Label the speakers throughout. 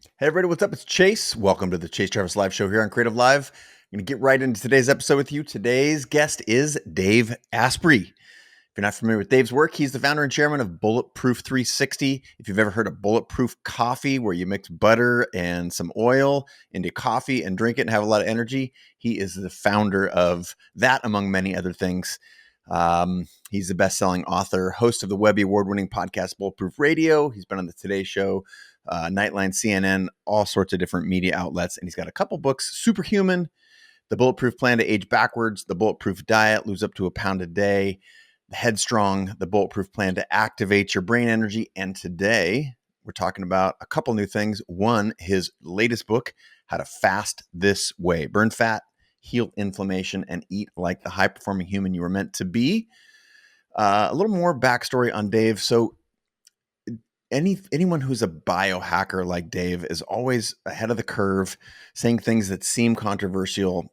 Speaker 1: Hey everybody, what's up? It's Chase. Welcome to the Chase Jarvis Live Show here on Creative Live. I'm going to get right into today's episode with you. Today's guest is Dave Asprey. If you're not familiar with Dave's work, he's the founder and chairman of Bulletproof 360. If you've ever heard of Bulletproof Coffee, where you mix butter and some oil into coffee and drink it and have a lot of energy, he is the founder of that, among many other things. He's the best-selling author, host of the Webby award-winning podcast Bulletproof Radio. He's been on the Today Show, Nightline, CNN, all sorts of different media outlets. And he's got a couple books: Superhuman, The Bulletproof Plan to Age Backwards, The Bulletproof Diet, Lose Up to a Pound a Day, The Headstrong, The Bulletproof Plan to Activate Your Brain Energy. And today we're talking about a couple new things. One, his latest book, How to Fast This Way: Burn Fat, Heal Inflammation, and Eat Like the High-Performing Human You Were Meant to Be. A little more backstory on Dave. So anyone who's a biohacker like Dave is always ahead of the curve, saying things that seem controversial.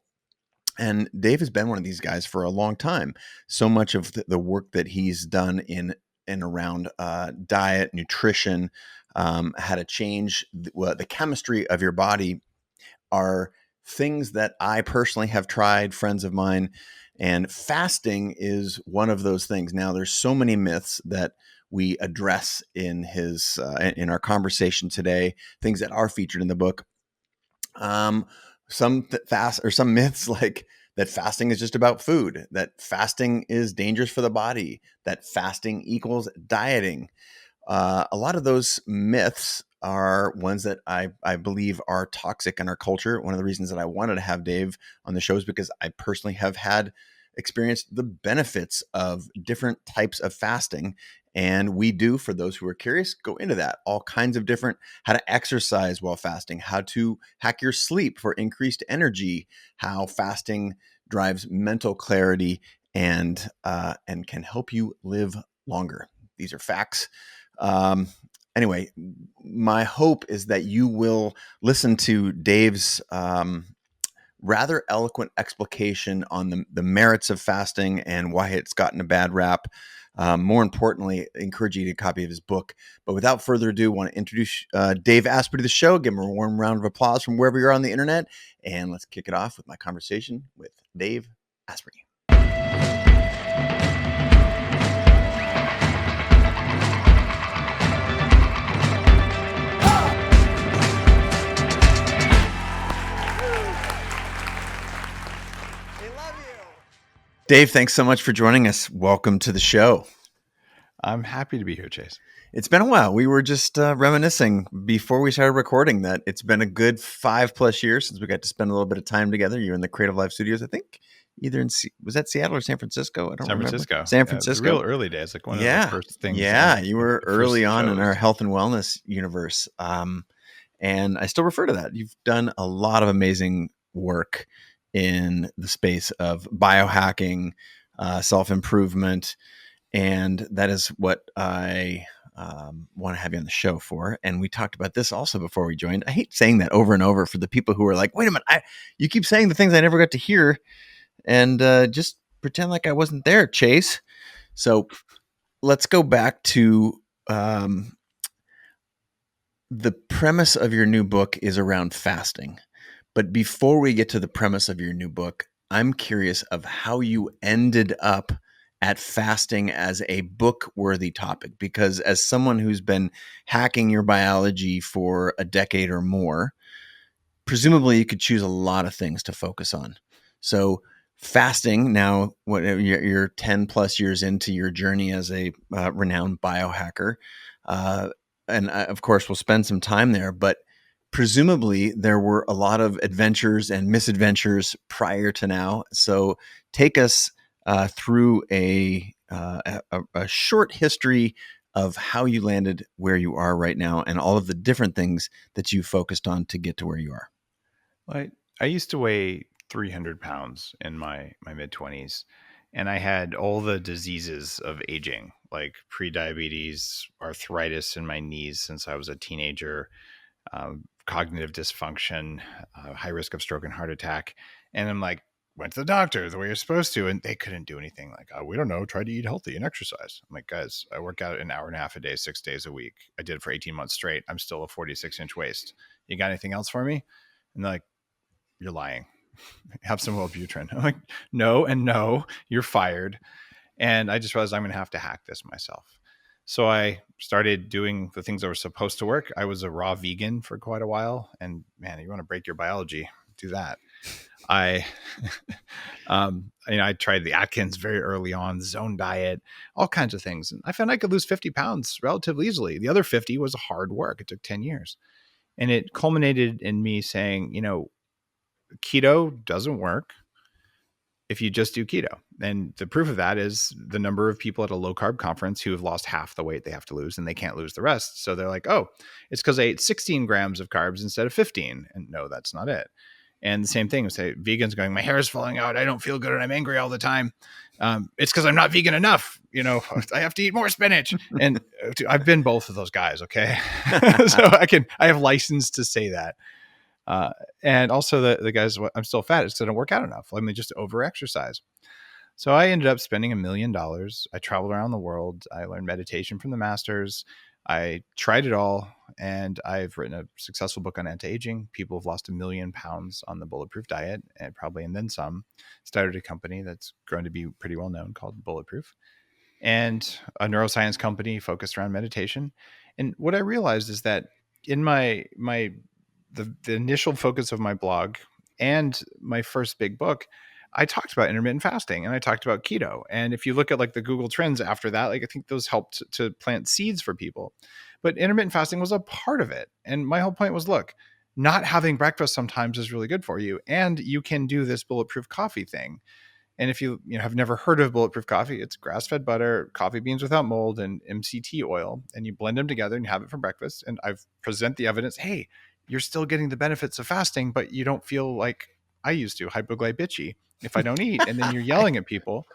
Speaker 1: And Dave has been one of these guys for a long time. So much of the work that he's done in and around diet, nutrition, how to change the chemistry of your body are things that I personally have tried, friends of mine, and fasting is one of those things. Now, there's so many myths that we address in in our conversation today, things that are featured in the book. Some myths like that fasting is just about food, that fasting is dangerous for the body, that fasting equals dieting. A lot of those myths are ones that I believe are toxic in our culture. One of the reasons that I wanted to have Dave on the show is because I personally have experienced the benefits of different types of fasting. And we do, for those who are curious, go into that. All kinds of different, how to exercise while fasting, how to hack your sleep for increased energy, how fasting drives mental clarity and can help you live longer. These are facts. Anyway, my hope is that you will listen to Dave's rather eloquent explication on the merits of fasting and why it's gotten a bad rap. More importantly, I encourage you to get a copy of his book. But without further ado, I want to introduce Dave Asprey to the show. Give him a warm round of applause from wherever you're on the internet. And let's kick it off with my conversation with Dave Asprey. Dave, thanks so much for joining us. Welcome to the show.
Speaker 2: I'm happy to be here, Chase.
Speaker 1: It's been a while. We were just reminiscing before we started recording that it's been a good 5+ years since we got to spend a little bit of time together. You're in the Creative Live Studios, I think, either was that Seattle or San Francisco? I don't remember. San Francisco.
Speaker 2: Real early days, like one of the first things.
Speaker 1: Yeah, you were early on in our health and wellness universe. And I still refer to that. You've done a lot of amazing work in the space of biohacking, self-improvement, and that is what I want to have you on the show for. And we talked about this also before we joined. I hate saying that over and over for the people who are like, wait a minute, you keep saying the things I never got to hear, and just pretend like I wasn't there, Chase. So let's go back to the premise of your new book is around fasting. But before we get to the premise of your new book, I'm curious of how you ended up at fasting as a book-worthy topic, because as someone who's been hacking your biology for a decade or more, presumably you could choose a lot of things to focus on. So fasting, now you're 10+ years into your journey as a renowned biohacker, and of course we'll spend some time there, but presumably there were a lot of adventures and misadventures prior to now. So take us through a short history of how you landed where you are right now and all of the different things that you focused on to get to where you are.
Speaker 2: Well, I used to weigh 300 pounds in my mid-20s, and I had all the diseases of aging, like prediabetes, arthritis in my knees since I was a teenager, cognitive dysfunction, high risk of stroke and heart attack. And I'm like, went to the doctor the way you're supposed to, and they couldn't do anything. Like, oh, we don't know, try to eat healthy and exercise. I'm like, guys, I work out an hour and a half a day, 6 days a week. I did it for 18 months straight. I'm still a 46-inch waist. You got anything else for me? And they're like, you're lying. Have some Wellbutrin. I'm like, no, and no, you're fired. And I just realized I'm going to have to hack this myself. So I started doing the things that were supposed to work. I was a raw vegan for quite a while. And man, you want to break your biology, do that. I, I tried the Atkins very early on, zone diet, all kinds of things. And I found I could lose 50 pounds relatively easily. The other 50 was hard work. It took 10 years. And it culminated in me saying, keto doesn't work if you just do keto. And the proof of that is the number of people at a low carb conference who have lost half the weight they have to lose and they can't lose the rest. So they're like, oh, it's because I ate 16 grams of carbs instead of 15. And no, that's not it. And the same thing, say vegans going, my hair is falling out. I don't feel good and I'm angry all the time. It's because I'm not vegan enough. I have to eat more spinach. And I've been both of those guys. Okay. So I have license to say that. And also the guys, I'm still fat. It's because I don't work out enough. Let me just over exercise. So I ended up spending $1 million. I traveled around the world. I learned meditation from the masters. I tried it all, and I've written a successful book on anti-aging. People have lost 1 million pounds on the Bulletproof diet, and then some. Started a company that's grown to be pretty well known called Bulletproof, and a neuroscience company focused around meditation. And what I realized is that in the initial focus of my blog and my first big book, I talked about intermittent fasting and I talked about keto. And if you look at like the Google trends after that, like I think those helped to plant seeds for people. But intermittent fasting was a part of it. And my whole point was, look, not having breakfast sometimes is really good for you. And you can do this bulletproof coffee thing. And if you have never heard of bulletproof coffee, it's grass-fed butter, coffee beans without mold, and MCT oil. And you blend them together and you have it for breakfast. And I've present the evidence, hey, you're still getting the benefits of fasting, but you don't feel like I used to, hypoglycemic if I don't eat. And then you're yelling at people,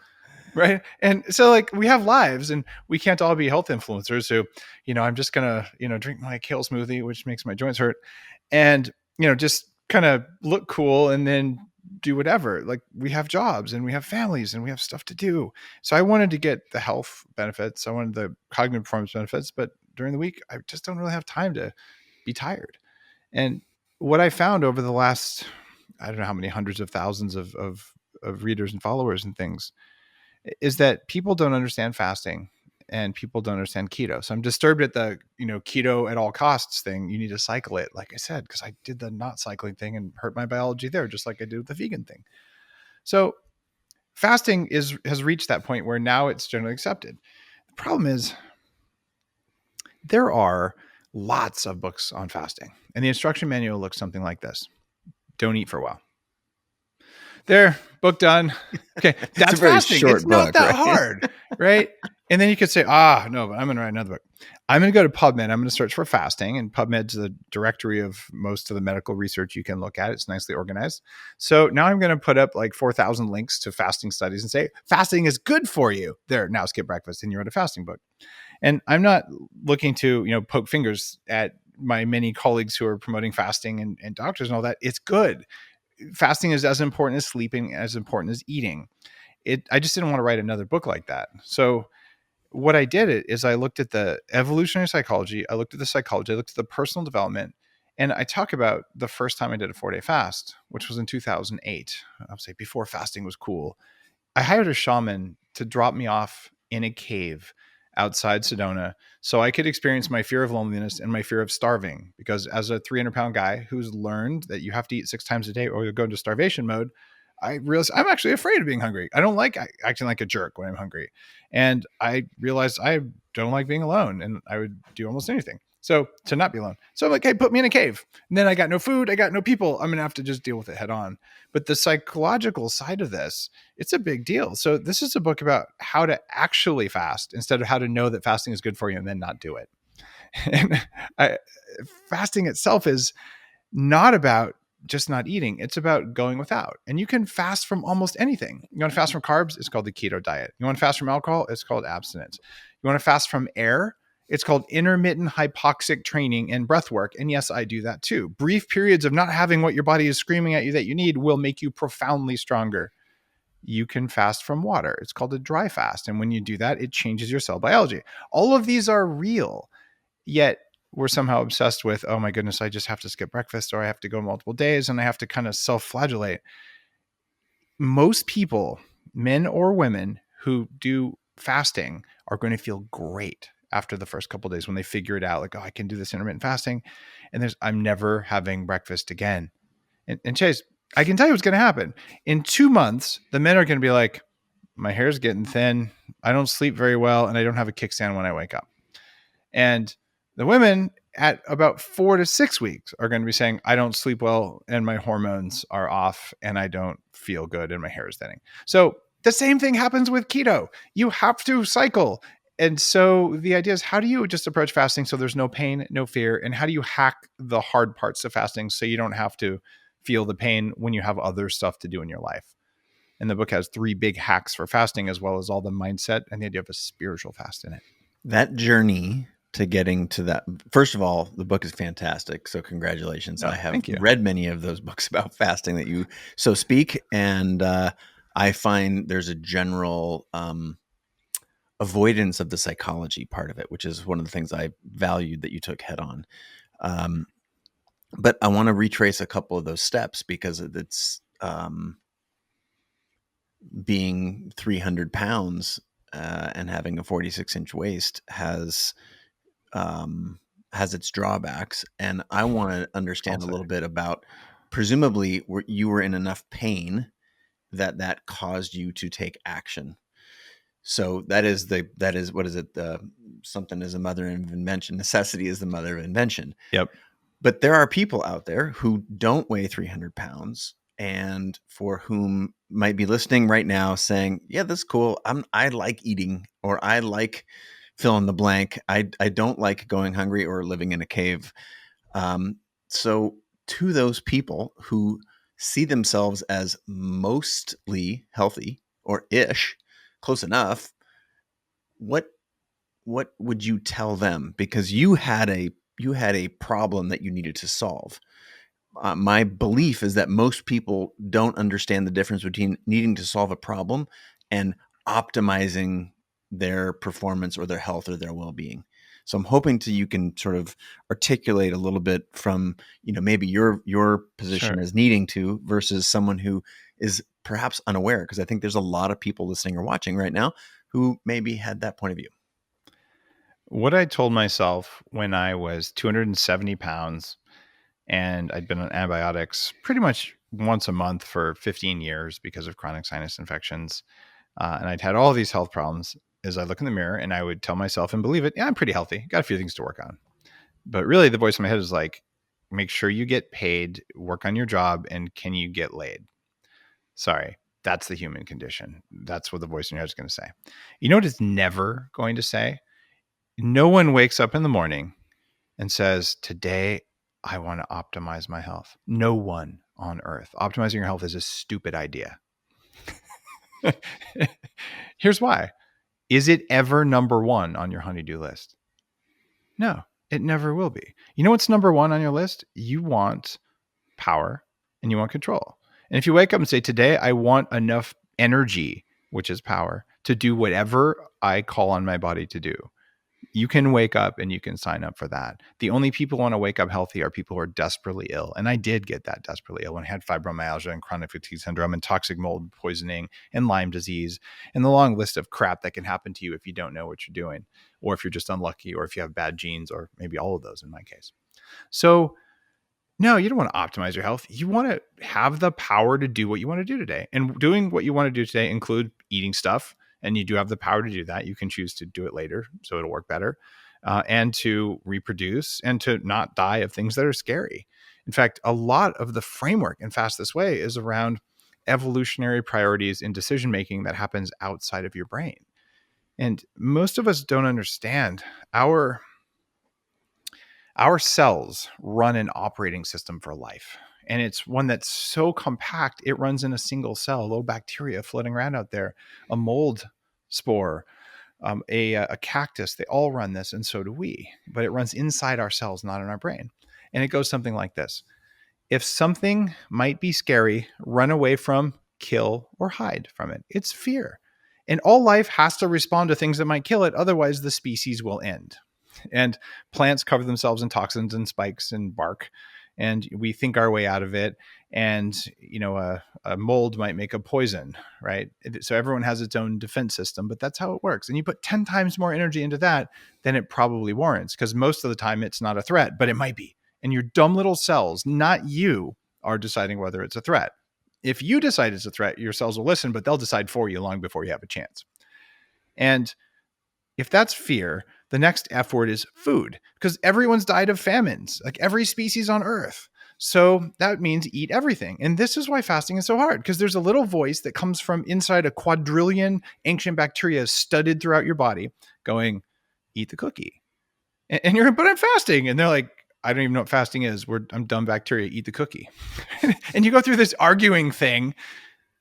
Speaker 2: right? And so like we have lives and we can't all be health influencers who, I'm just going to, drink my kale smoothie, which makes my joints hurt. And, just kind of look cool and then do whatever. Like we have jobs and we have families and we have stuff to do. So I wanted to get the health benefits. I wanted the cognitive performance benefits, but during the week, I just don't really have time to be tired. And what I found over the last, I don't know how many hundreds of thousands of readers and followers and things, is that people don't understand fasting and people don't understand keto. So I'm disturbed at the, keto at all costs thing. You need to cycle it, like I said, because I did the not cycling thing and hurt my biology there, just like I did with the vegan thing. So fasting has reached that point where now it's generally accepted. The problem is there are lots of books on fasting, and the instruction manual looks something like this. Don't eat for a while. There, book done. Okay, that's fasting. It's not that hard, right? And then you could say, no, but I'm going to write another book. I'm going to go to PubMed. I'm going to search for fasting, and PubMed's the directory of most of the medical research you can look at. It's nicely organized. So now I'm going to put up like 4,000 links to fasting studies and say, fasting is good for you. There, now skip breakfast, and you wrote a fasting book. And I'm not looking to, poke fingers at my many colleagues who are promoting fasting and doctors and all that. It's good. Fasting is as important as sleeping, as important as eating. I just didn't want to write another book like that. So what I did is I looked at the evolutionary psychology, I looked at the psychology, I looked at the personal development, and I talk about the first time I did a 4-day fast, which was in 2008. I'll say before fasting was cool. I hired a shaman to drop me off in a cave outside Sedona so I could experience my fear of loneliness and my fear of starving, because as a 300-pound guy who's learned that you have to eat 6 times a day or you'll go into starvation mode, I realized I'm actually afraid of being hungry. I don't like acting like a jerk when I'm hungry. And I realized I don't like being alone, and I would do almost anything so to not be alone. So I'm like, hey, put me in a cave. And then I got no food. I got no people. I'm going to have to just deal with it head on. But the psychological side of this, it's a big deal. So this is a book about how to actually fast instead of how to know that fasting is good for you and then not do it. And fasting itself is not about just not eating. It's about going without. And you can fast from almost anything. You want to fast from carbs? It's called the keto diet. You want to fast from alcohol? It's called abstinence. You want to fast from air? It's called intermittent hypoxic training and breath work. And yes, I do that too. Brief periods of not having what your body is screaming at you that you need will make you profoundly stronger. You can fast from water. It's called a dry fast. And when you do that, it changes your cell biology. All of these are real, yet we're somehow obsessed with, oh my goodness, I just have to skip breakfast, or I have to go multiple days and I have to kind of self-flagellate. Most people, men or women, who do fasting are going to feel great after the first couple of days when they figure it out. Like, oh, I can do this intermittent fasting, and I'm never having breakfast again. And Chase, I can tell you what's going to happen. In 2 months, the men are going to be like, my hair's getting thin, I don't sleep very well, and I don't have a kickstand when I wake up. And the women at about 4 to 6 weeks are going to be saying, I don't sleep well and my hormones are off and I don't feel good and my hair is thinning. So the same thing happens with keto. You have to cycle. And so the idea is, how do you just approach fasting so there's no pain, no fear? And how do you hack the hard parts of fasting so you don't have to feel the pain when you have other stuff to do in your life? And the book has 3 big hacks for fasting, as well as all the mindset and the idea of a spiritual fast in it.
Speaker 1: That journey to getting to that, first of all, the book is fantastic. So congratulations.
Speaker 2: Oh,
Speaker 1: I have
Speaker 2: thank you.
Speaker 1: read many of those books about fasting that you so speak. And I find there's a general avoidance of the psychology part of it, which is one of the things I valued that you took head on. But I want to retrace a couple of those steps because it's being 300 pounds and having a 46-inch waist has its drawbacks. And I want to understand a little bit about, presumably you were in enough pain that caused you to take action. So that is what is it? Something is a mother of invention. Necessity is the mother of invention.
Speaker 2: Yep.
Speaker 1: But there are people out there who don't weigh 300 pounds and for whom might be listening right now saying, yeah, that's cool. I like eating, or I like fill in the blank. I don't like going hungry or living in a cave. So to those people who see themselves as mostly healthy or ish, close enough, what would you tell them? Because you had a problem that you needed to solve. My belief is that most people don't understand the difference between needing to solve a problem and optimizing their performance or their health or their well-being. So I'm hoping you can sort of articulate a little bit from, maybe your position as needing to versus someone who is perhaps unaware. Because I think there's a lot of people listening or watching right now who maybe had that point of view.
Speaker 2: What I told myself when I was 270 pounds and I'd been on antibiotics pretty much once a month for 15 years because of chronic sinus infections, and I'd had all these health problems, is I look in the mirror and I would tell myself and believe it, yeah, I'm pretty healthy, got a few things to work on. But really the voice in my head is like, make sure you get paid, work on your job, and can you get laid? Sorry, that's the human condition. That's what the voice in your head is going to say. You know what it's never going to say? No one wakes up in the morning and says, today I want to optimize my health. No one on earth. Optimizing your health is a stupid idea. Here's why. Is it ever number 1 on your honey-do list? No, it never will be. You know what's number 1 on your list? You want power and you want control. And if you wake up and say, today I want enough energy, which is power, to do whatever I call on my body to do, you can wake up and you can sign up for that. The only people who want to wake up healthy are people who are desperately ill. And I did get that desperately ill when I had fibromyalgia and chronic fatigue syndrome and toxic mold poisoning and Lyme disease and the long list of crap that can happen to you if you don't know what you're doing, or if you're just unlucky, or if you have bad genes, or maybe all of those in my case. So no, you don't want to optimize your health. You want to have the power to do what you want to do today. And doing what you want to do today include eating stuff. And you do have the power to do that. You can choose to do it later, so it'll work better, and to reproduce and to not die of things that are scary. In fact, a lot of the framework in Fast This Way is around evolutionary priorities in decision-making that happens outside of your brain. And most of us don't understand our cells run an operating system for life. And it's one that's so compact, it runs in a single cell, a little bacteria floating around out there, a mold spore, a cactus. They all run this, and so do we. But it runs inside our cells, not in our brain. And it goes something like this. If something might be scary, run away from, kill, or hide from it. It's fear. And all life has to respond to things that might kill it. Otherwise, the species will end. And plants cover themselves in toxins and spikes and bark. And we think our way out of it. And, a mold might make a poison, right? So everyone has its own defense system, but that's how it works. And you put 10 times more energy into that than it probably warrants, because most of the time it's not a threat, but it might be. And your dumb little cells, not you, are deciding whether it's a threat. If you decide it's a threat, your cells will listen, but they'll decide for you long before you have a chance. And if that's fear, the next F word is food, because everyone's died of famines, like every species on Earth. So that means eat everything. And this is why fasting is so hard, because there's a little voice that comes from inside a quadrillion ancient bacteria studded throughout your body going, eat the cookie. And you're, but I'm fasting. And they're like, I don't even know what fasting is. I'm dumb bacteria, eat the cookie. And you go through this arguing thing.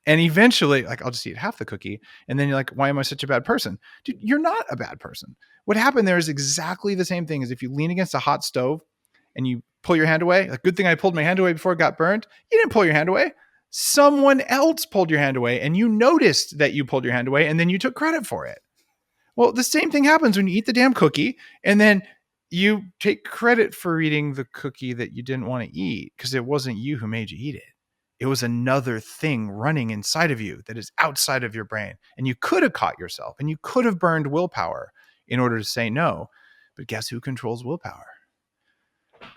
Speaker 2: And eventually, like, I'll just eat half the cookie. And then you're like, why am I such a bad person? Dude, you're not a bad person. What happened there is exactly the same thing as if you lean against a hot stove and you pull your hand away. Like, good thing I pulled my hand away before it got burned. You didn't pull your hand away. Someone else pulled your hand away, and you noticed that you pulled your hand away, and then you took credit for it. Well, the same thing happens when you eat the damn cookie, and then you take credit for eating the cookie that you didn't want to eat, because it wasn't you who made you eat it. It was another thing running inside of you that is outside of your brain. And you could have caught yourself, and you could have burned willpower in order to say no. But guess who controls willpower?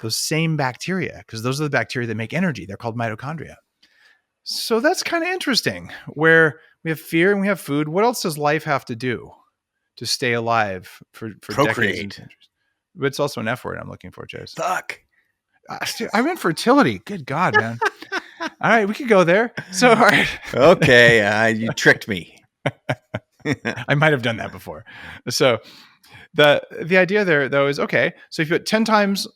Speaker 2: Those same bacteria, because those are the bacteria that make energy. They're called mitochondria. So that's kind of interesting, where we have fear and we have food. What else does life have to do to stay alive for
Speaker 1: Procreate.
Speaker 2: decades? But it's also an F word I'm looking for, Chase.
Speaker 1: Fuck.
Speaker 2: I meant fertility. Good God, man. All right, we could go there. So, all right.
Speaker 1: Okay, you tricked me.
Speaker 2: I might have done that before. So the idea there, though, is, okay, so if you put 10 times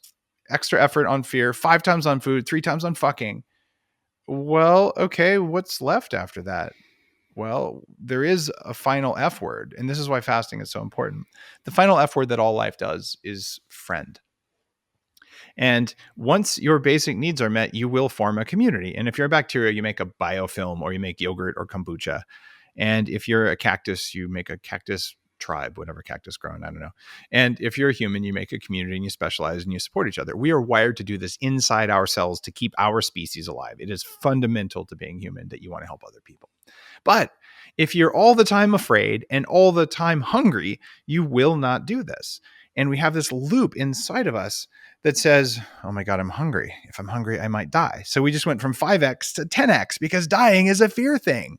Speaker 2: extra effort on fear, 5 times on food, 3 times on fucking, well, okay, what's left after that? Well, there is a final F word, and this is why fasting is so important. The final F word that all life does is friend. And once your basic needs are met, you will form a community. And if you're a bacteria, you make a biofilm, or you make yogurt or kombucha. And if you're a cactus, you make a cactus tribe, whatever cactus growing, I don't know. And if you're a human, you make a community and you specialize and you support each other. We are wired to do this inside ourselves to keep our species alive. It is fundamental to being human that you want to help other people. But if you're all the time afraid and all the time hungry, you will not do this. And we have this loop inside of us that says, oh my God, I'm hungry. If I'm hungry, I might die. So we just went from 5x to 10x because dying is a fear thing.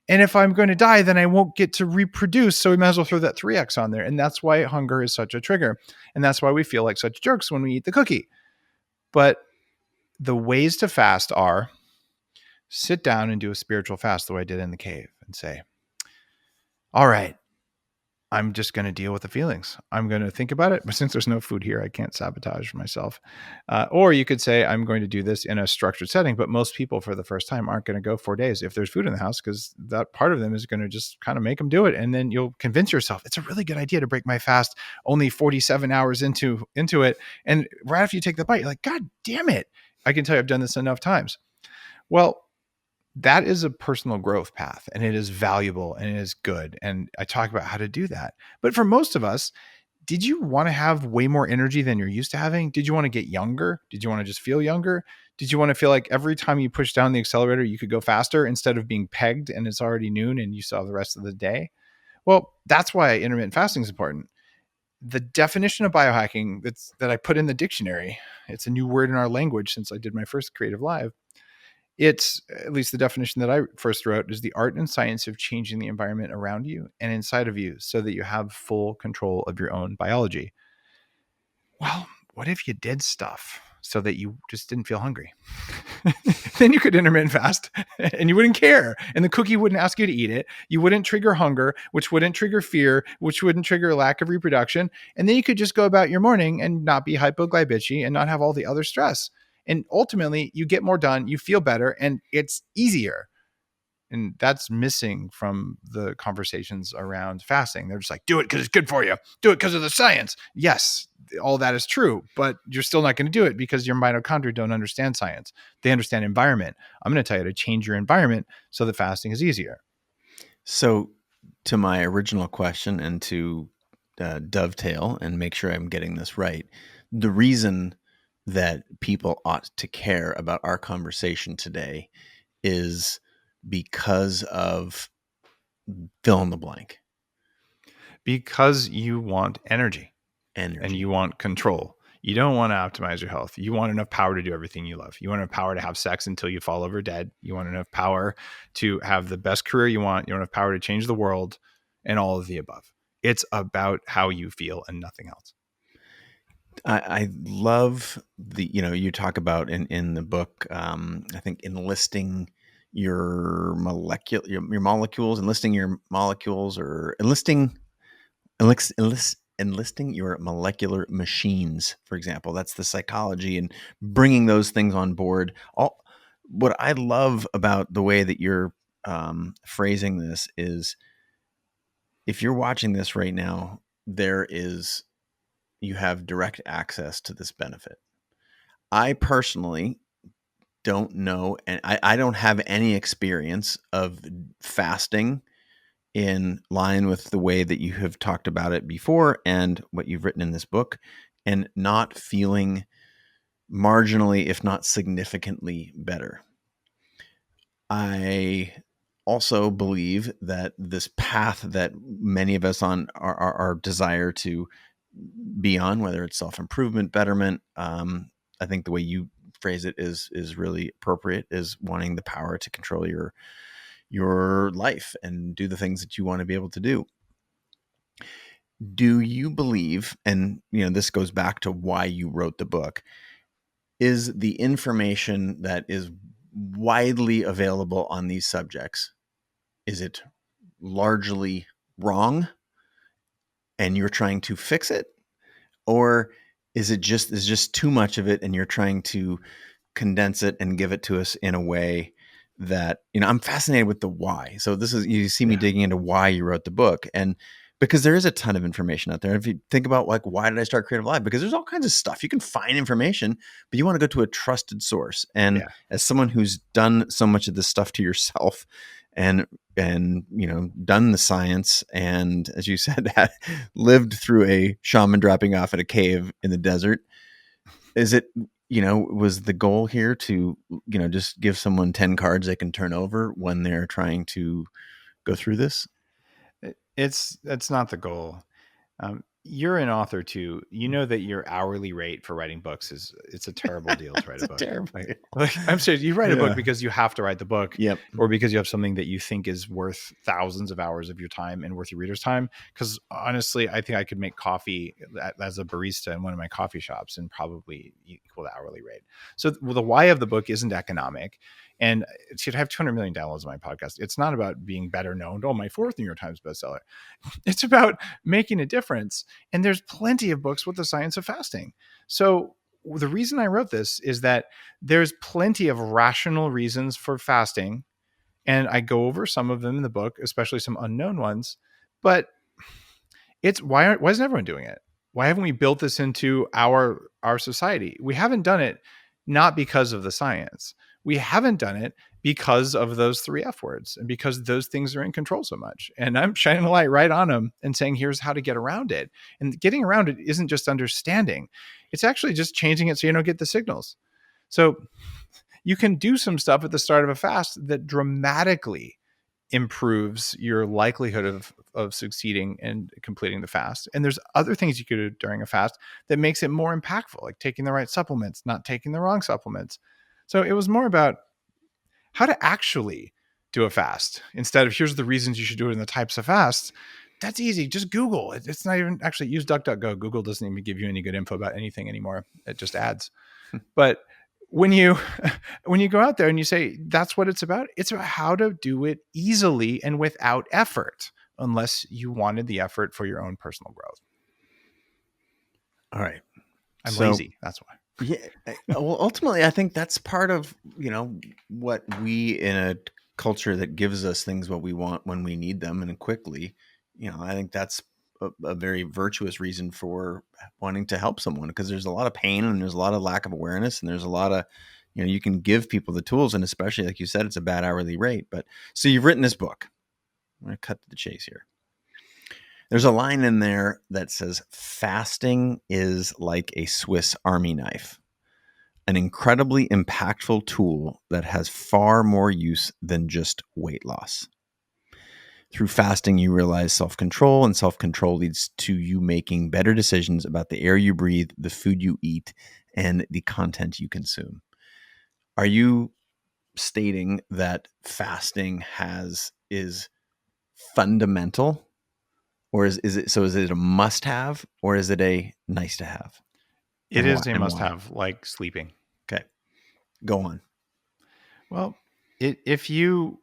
Speaker 2: And if I'm going to die, then I won't get to reproduce. So we might as well throw that 3x on there. And that's why hunger is such a trigger. And that's why we feel like such jerks when we eat the cookie. But the ways to fast are sit down and do a spiritual fast the way I did in the cave and say, all right, I'm just going to deal with the feelings. I'm going to think about it. But since there's no food here, I can't sabotage myself. Or you could say, I'm going to do this in a structured setting. But most people for the first time aren't going to go 4 days if there's food in the house, because that part of them is going to just kind of make them do it. And then you'll convince yourself it's a really good idea to break my fast only 47 hours into it. And right after you take the bite, you're like, God damn it. I can tell you I've done this enough times. Well, that is a personal growth path, and it is valuable and it is good. And I talk about how to do that. But for most of us, did you want to have way more energy than you're used to having? Did you want to get younger? Did you want to just feel younger? Did you want to feel like every time you push down the accelerator, you could go faster instead of being pegged and it's already noon and you still have the rest of the day? Well, that's why intermittent fasting is important. The definition of biohacking that I put in the dictionary, it's a new word in our language since I did my first Creative Live. It's, at least the definition that I first wrote, is the art and science of changing the environment around you and inside of you so that you have full control of your own biology. Well, what if you did stuff so that you just didn't feel hungry? Then you could intermittent fast and you wouldn't care. And the cookie wouldn't ask you to eat it. You wouldn't trigger hunger, which wouldn't trigger fear, which wouldn't trigger lack of reproduction. And then you could just go about your morning and not be hypoglycemic and not have all the other stress. And ultimately, you get more done, you feel better, and it's easier. And that's missing from the conversations around fasting. They're just like, do it because it's good for you. Do it because of the science. Yes, all that is true, but you're still not going to do it because your mitochondria don't understand science. They understand environment. I'm going to tell you to change your environment so that fasting is easier.
Speaker 1: So, to my original question and to dovetail and make sure I'm getting this right, the reason that people ought to care about our conversation today is because of fill in the blank.
Speaker 2: Because you want energy and you
Speaker 1: Energy.
Speaker 2: want control. You don't want to optimize your health. You want enough power to do everything you love. You want enough power to have sex until you fall over dead. You want enough power to have the best career you want. You want enough power to change the world and all of the above. It's about how you feel and nothing else.
Speaker 1: I love you talk about in the book, I think enlisting your molecules, enlisting your molecules, or enlisting your molecular machines, for example. That's the psychology and bringing those things on board. What I love about the way that you're phrasing this is, if you're watching this right now, you have direct access to this benefit. I personally don't know, and I don't have any experience of fasting in line with the way that you have talked about it before and what you've written in this book, and not feeling marginally, if not significantly better. I also believe that this path that many of us on our desire to be on, whether it's self-improvement, betterment, I think the way you phrase it is really appropriate, is wanting the power to control your life and do the things that you want to be able to do. Do you believe, and this goes back to why you wrote the book, is the information that is widely available on these subjects, is it largely wrong and you're trying to fix it? Or is just too much of it and you're trying to condense it and give it to us in a way that, I'm fascinated with the why. So this is, you see me digging into why you wrote the book, and because there is a ton of information out there. If you think about, like, why did I start Creative Live? Because there's all kinds of stuff. You can find information, but you want to go to a trusted source. And as someone who's done so much of this stuff to yourself and done the science, and as you said, lived through a shaman dropping off at a cave in the desert, is it, was the goal here to, just give someone 10 cards they can turn over when they're trying to go through this?
Speaker 2: It's not the goal. You're an author too. You know that your hourly rate for writing books it's a terrible deal to write a book.
Speaker 1: Terrible.
Speaker 2: Like, I'm serious. You write a book because you have to write the book,
Speaker 1: Yep.
Speaker 2: or because you have something that you think is worth thousands of hours of your time and worth your readers' time. Because honestly, I think I could make coffee as a barista in one of my coffee shops and probably equal the hourly rate. So the why of the book isn't economic. And it should have 200 million downloads on my podcast. It's not about being better known. Oh, my 4th New York Times bestseller. It's about making a difference. And there's plenty of books with the science of fasting. So the reason I wrote this is that there's plenty of rational reasons for fasting. And I go over some of them in the book, especially some unknown ones. But it's why isn't everyone doing it? Why haven't we built this into our society? We haven't done it not because of the science. We haven't done it because of those 3 F words and because those things are in control so much. And I'm shining a light right on them and saying, here's how to get around it. And getting around it isn't just understanding. It's actually just changing it so you don't get the signals. So you can do some stuff at the start of a fast that dramatically improves your likelihood of succeeding and completing the fast. And there's other things you could do during a fast that makes it more impactful, like taking the right supplements, not taking the wrong supplements. So it was more about how to actually do a fast instead of here's the reasons you should do it and the types of fasts. That's easy. Just Google it. It's not even actually use DuckDuckGo. Google doesn't even give you any good info about anything anymore. It just adds. But when you go out there and you say that's what it's about how to do it easily and without effort, unless you wanted the effort for your own personal growth.
Speaker 1: All right.
Speaker 2: I'm lazy. That's why.
Speaker 1: Yeah. Well, ultimately, I think that's part of, what we in a culture that gives us things what we want when we need them and quickly, I think that's a very virtuous reason for wanting to help someone, because there's a lot of pain and there's a lot of lack of awareness, and there's a lot of, you can give people the tools, and especially like you said, it's a bad hourly rate. But so you've written this book. I'm going to cut to the chase here. There's a line in there that says, fasting is like a Swiss Army knife, an incredibly impactful tool that has far more use than just weight loss. Through fasting, you realize self-control, and self-control leads to you making better decisions about the air you breathe, the food you eat, and the content you consume. Are you stating that fasting is fundamental, or is it a must-have, or is it a nice to have?
Speaker 2: It
Speaker 1: And why?
Speaker 2: is a
Speaker 1: And why?
Speaker 2: must-have, like sleeping.
Speaker 1: Okay, go on.
Speaker 2: Well, if you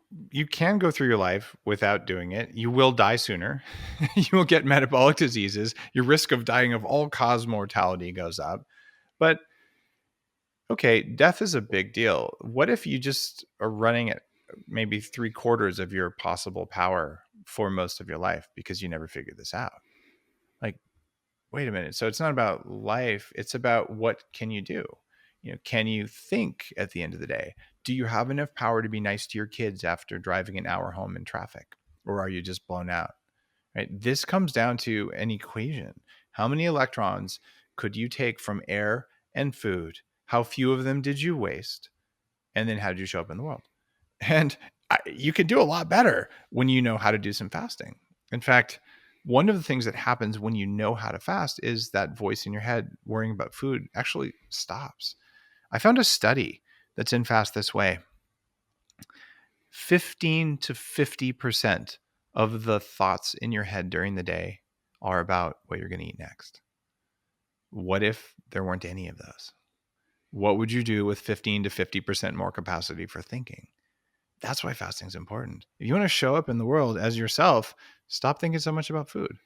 Speaker 2: can go through your life without doing it, you will die sooner. You will get metabolic diseases. Your risk of dying of all-cause mortality goes up. But okay, death is a big deal. What if you just are running at maybe 3/4 of your possible power for most of your life because you never figured this out? Like, wait a minute. So it's not about life. It's about what can you do? Can you think at the end of the day? Do you have enough power to be nice to your kids after driving an hour home in traffic? Or are you just blown out? Right? This comes down to an equation. How many electrons could you take from air and food? How few of them did you waste? And then how did you show up in the world? And you can do a lot better when you know how to do some fasting. In fact, one of the things that happens when you know how to fast is that voice in your head worrying about food actually stops. I found a study that's in Fast This Way. 15 to 50% of the thoughts in your head during the day are about what you're going to eat next. What if there weren't any of those? What would you do with 15 to 50% more capacity for thinking? That's why fasting is important. If you want to show up in the world as yourself, stop thinking so much about food.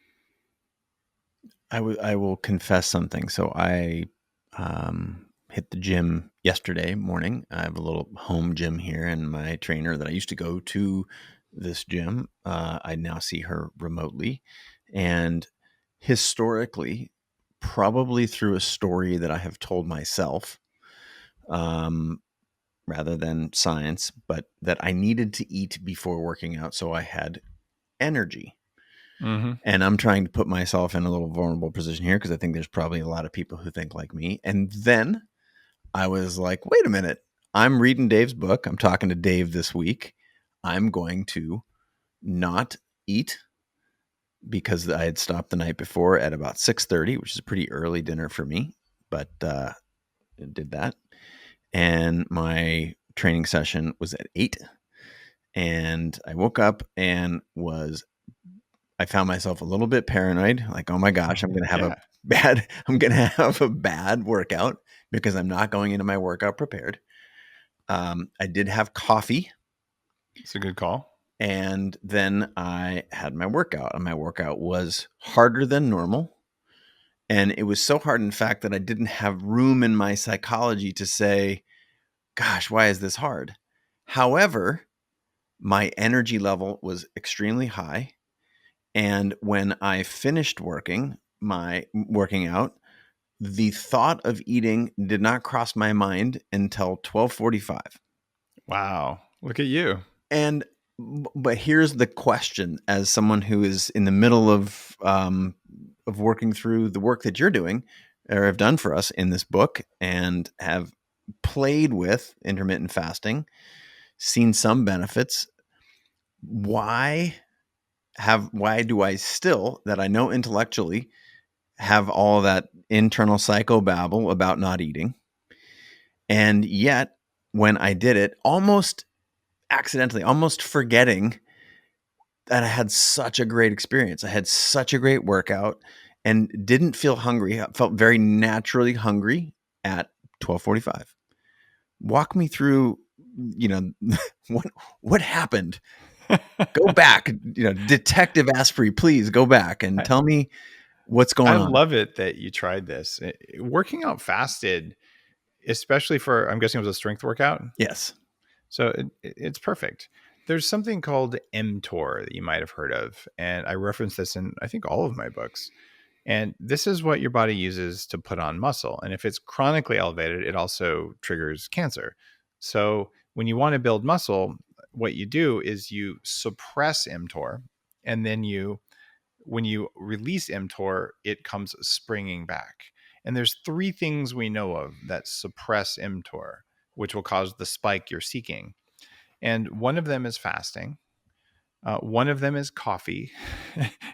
Speaker 1: I will confess something. So I hit the gym yesterday morning. I have a little home gym here, and my trainer that I used to go to this gym, I now see her remotely. And historically, probably through a story that I have told myself, rather than science, but that I needed to eat before working out so I had energy.
Speaker 2: Mm-hmm.
Speaker 1: And I'm trying to put myself in a little vulnerable position here, because I think there's probably a lot of people who think like me. And then I was like, wait a minute. I'm reading Dave's book. I'm talking to Dave this week. I'm going to not eat, because I had stopped the night before at about 6:30, which is a pretty early dinner for me, but did that. And my training session was at 8. And I woke up and I found myself a little bit paranoid, like, oh my gosh,
Speaker 2: Yeah,
Speaker 1: I'm going to have a bad workout because I'm not going into my workout prepared. I did have coffee,
Speaker 2: it's a good call.
Speaker 1: and then I had my workout, and my workout was harder than normal. And it was so hard, in fact, that I didn't have room in my psychology to say, gosh, why is this hard? However, my energy level was extremely high. And when I finished working out, the thought of eating did not cross my mind until 12:45.
Speaker 2: Wow. Look at you.
Speaker 1: And but here's the question: as someone who is in the middle of working through the work that you're doing, or have done for us in this book, and have played with intermittent fasting, seen some benefits, why do I still, that I know intellectually, have all that internal psychobabble about not eating? And yet, when I did it, almost accidentally, almost forgetting that I had such a great experience, I had such a great workout, and didn't feel hungry. I felt very naturally hungry at 12:45. Walk me through, you know, what happened. Go back, Detective Asprey, please go back and
Speaker 2: I,
Speaker 1: tell me what's
Speaker 2: I
Speaker 1: going on.
Speaker 2: love it that you tried this. Working out fasted, especially for, I'm guessing it was a strength workout.
Speaker 1: Yes.
Speaker 2: So it's perfect. there's something called mTOR that you might have heard of. And I reference this in, I think, all of my books. And this is what your body uses to put on muscle. And if it's chronically elevated, it also triggers cancer. So when you want to build muscle, what you do is you suppress mTOR. And then when you release mTOR, it comes springing back. And there's three things we know of that suppress mTOR, which will cause the spike you're seeking. And one of them is fasting. One of them is coffee,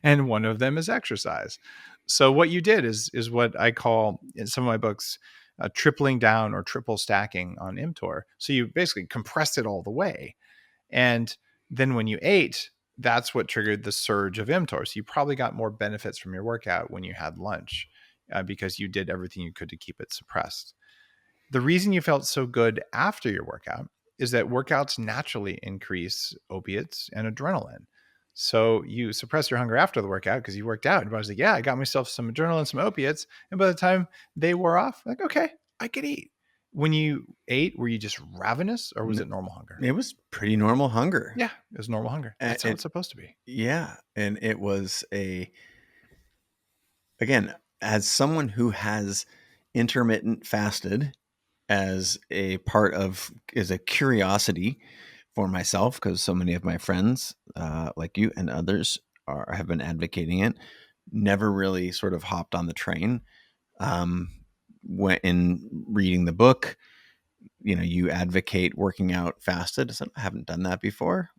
Speaker 2: and one of them is exercise. So what you did is what I call in some of my books tripling down or triple stacking on mTOR. So you basically compressed it all the way, and then when you ate, that's what triggered the surge of mTOR. So you probably got more benefits from your workout when you had lunch because you did everything you could to keep it suppressed. The reason you felt so good after your workout is that workouts naturally increase opiates and adrenaline. So you suppress your hunger after the workout because you worked out. And I was like, yeah, I got myself some adrenaline, some opiates. And by the time they wore off, like, okay, I could eat. When you ate, were you just ravenous or was it normal hunger?
Speaker 1: It was pretty normal hunger.
Speaker 2: Yeah, it was normal hunger. That's how it's supposed to be.
Speaker 1: Yeah. And it was again, as someone who has intermittent fasted as a part of, is a curiosity for myself, because so many of my friends, like you and others, have been advocating it, never really sort of hopped on the train. When in reading the book, you advocate working out fasted. So I haven't done that before,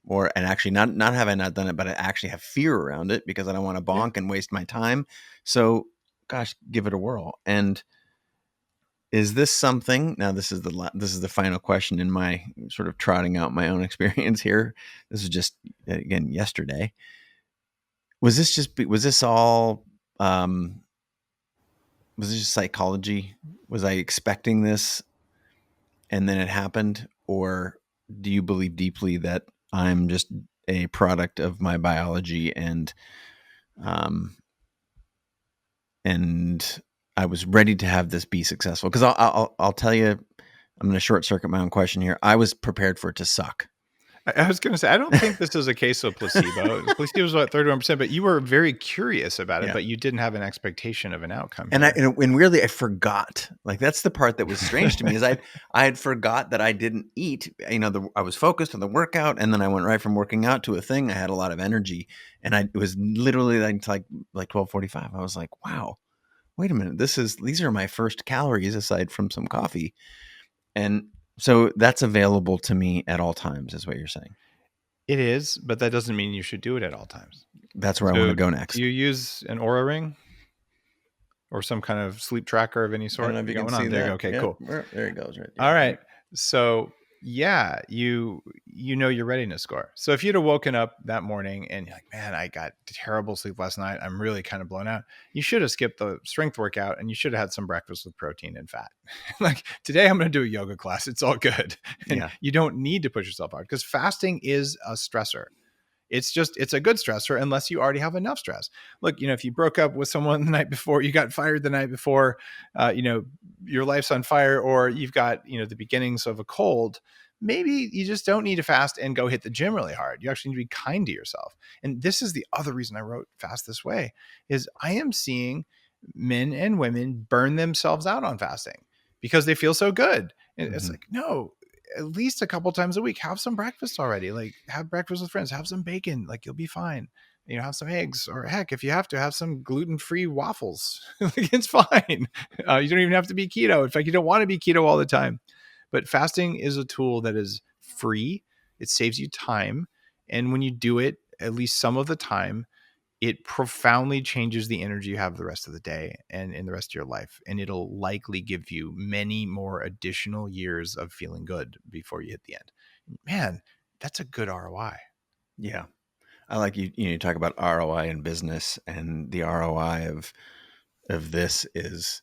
Speaker 1: and actually not have I not done it, but I actually have fear around it because I don't want to bonk and waste my time. So, gosh, give it a whirl. And is this something? Now, this is the final question in my sort of trotting out my own experience here. This is just again yesterday. Was this all? Was this just psychology? Was I expecting this and then it happened? Or do you believe deeply that I'm just a product of my biology um, and I was ready to have this be successful? Because I'll tell you, I'm going to short circuit my own question here. I was prepared for it to suck.
Speaker 2: I was going to say, I don't think this is a case of placebo. Placebo is what, 31%, but you were very curious about it,
Speaker 1: Yeah.
Speaker 2: but you didn't have an expectation of an outcome.
Speaker 1: And and weirdly, I forgot. Like, that's the part that was strange to me, is I had forgot that I didn't eat. I was focused on the workout, and then I went right from working out to a thing. I had a lot of energy, and it was literally like 12:45. I was like, wow, wait a minute. These are my first calories aside from some coffee. And so that's available to me at all times, is what you're saying.
Speaker 2: It is, but that doesn't mean you should do it at all times.
Speaker 1: That's where I want to go next.
Speaker 2: Do you use an Oura ring or some kind of sleep tracker of any sort?
Speaker 1: I don't know if you can see that.
Speaker 2: Okay,
Speaker 1: yeah,
Speaker 2: cool.
Speaker 1: There it goes. Right.
Speaker 2: All right. So yeah, you know your readiness score. So if you'd have woken up that morning and you're like, man, I got terrible sleep last night, I'm really kind of blown out, you should have skipped the strength workout and you should have had some breakfast with protein and fat. Like, today I'm going to do a yoga class. It's all good. And you don't need to push yourself out because fasting is a stressor. It's a good stressor unless you already have enough stress. Look, if you broke up with someone the night before, you got fired the night before, your life's on fire, or you've got, the beginnings of a cold, maybe you just don't need to fast and go hit the gym really hard. You actually need to be kind to yourself. And this is the other reason I wrote Fast This Way, is I am seeing men and women burn themselves out on fasting because they feel so good. And it's like, no, at least a couple times a week, have some breakfast already. Like, have breakfast with friends, have some bacon, like, you'll be fine. Have some eggs, or heck, if you have to, have some gluten-free waffles. Like, it's fine. You don't even have to be keto. In fact, you don't want to be keto all the time. But fasting is a tool that is free. It saves you time. And when you do it, at least some of the time, it profoundly changes the energy you have the rest of the day and in the rest of your life. And it'll likely give you many more additional years of feeling good before you hit the end. Man, that's a good ROI.
Speaker 1: Yeah. I like you talk about ROI in business, and the ROI of this is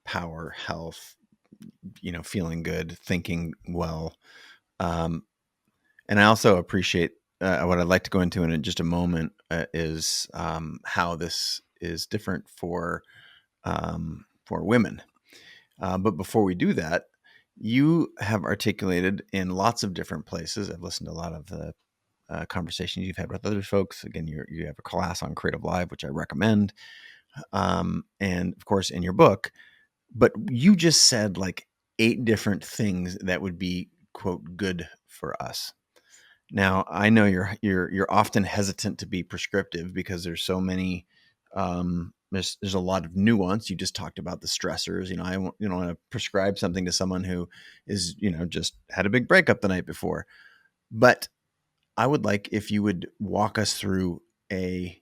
Speaker 1: power, health, feeling good, thinking well. And I also appreciate what I'd like to go into in just a moment is how this is different for women. But before we do that, You have articulated in lots of different places. I've listened to a lot of the conversations you've had with other folks. Again, you have a class on Creative Live, which I recommend. And of course, in your book, but you just said like 8 different things that would be, quote, good for us. Now, I know you're often hesitant to be prescriptive because there's so many, there's a lot of nuance. You just talked about the stressors. I want to prescribe something to someone who is, just had a big breakup the night before. But I would like if you would walk us through a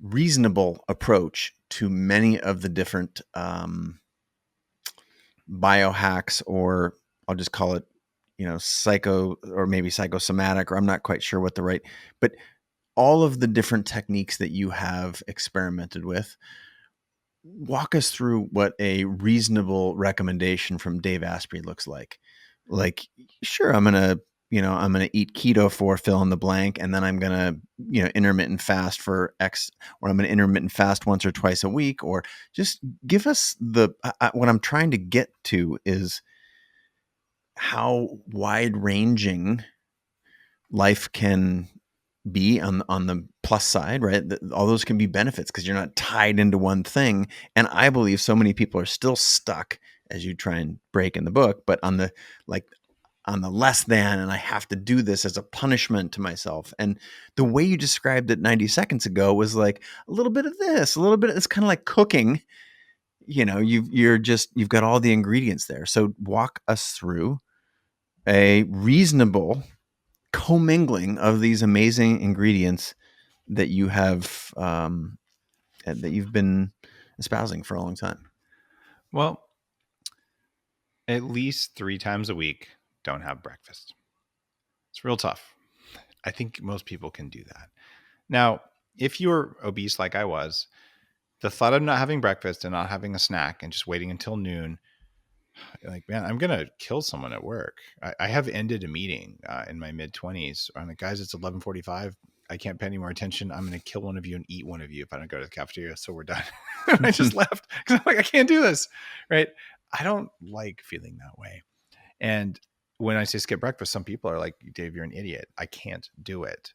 Speaker 1: reasonable approach to many of the different biohacks, or I'll just call it, psycho, or maybe psychosomatic, or I'm not quite sure what the right, but all of the different techniques that you have experimented with. Walk us through what a reasonable recommendation from Dave Asprey looks like. Like, sure, I'm going to eat keto for fill in the blank, and then I'm going to, intermittent fast for X, or I'm going to intermittent fast once or twice a week, or just give us what I'm trying to get to is how wide ranging life can be on the plus side, right? All those can be benefits because you're not tied into one thing. And I believe so many people are still stuck, as you try and break in the book, but on the less than, and I have to do this as a punishment to myself. And the way you described it 90 seconds ago was like a little bit of this, a little bit. It's kind of like cooking. You've got all the ingredients there. So walk us through a reasonable commingling of these amazing ingredients that you have that you've been espousing for a long time.
Speaker 2: Well, at least 3 times a week, don't have breakfast. It's real tough. I think most people can do that. Now, if you're obese like I was, the thought of not having breakfast and not having a snack and just waiting until noon, like, man, I'm going to kill someone at work. I have ended a meeting in my mid-20s. I'm like, guys, it's 11:45. I can't pay any more attention. I'm going to kill one of you and eat one of you if I don't go to the cafeteria. So we're done. And I just left because I'm like, I can't do this. Right. I don't like feeling that way. And when I say skip breakfast, some people are like, Dave, you're an idiot. I can't do it.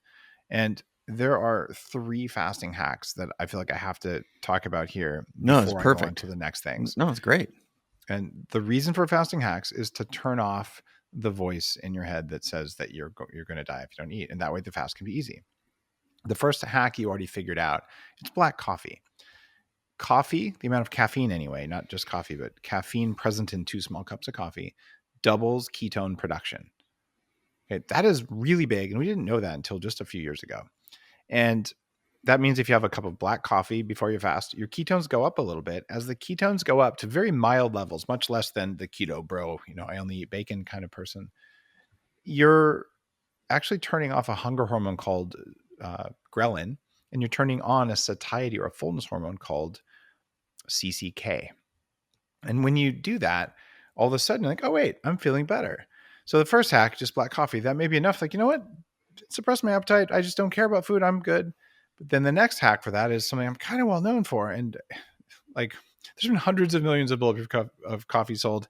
Speaker 2: And there are 3 fasting hacks that I feel like I have to talk about here
Speaker 1: No, it's
Speaker 2: before I go on
Speaker 1: perfect.
Speaker 2: to the next things.
Speaker 1: No, it's great.
Speaker 2: And the reason for fasting hacks is to turn off the voice in your head that says that you're going to die if you don't eat. And that way the fast can be easy. The first hack you already figured out, it's black coffee. Coffee, the amount of caffeine anyway, not just coffee, but caffeine present in 2 small cups of coffee doubles ketone production. Okay, that is really big. And we didn't know that until just a few years ago. And that means if you have a cup of black coffee before you fast, your ketones go up a little bit. As the ketones go up to very mild levels, much less than the keto bro, I only eat bacon kind of person, you're actually turning off a hunger hormone called ghrelin, and you're turning on a satiety or a fullness hormone called CCK. And when you do that, all of a sudden you're like, oh, wait, I'm feeling better. So the first hack, just black coffee, that may be enough. Like, you know what? Suppress my appetite. I just don't care about food. I'm good. But then the next hack for that is something I'm kind of well known for. And like, there's been hundreds of millions of bulletproof of coffee sold.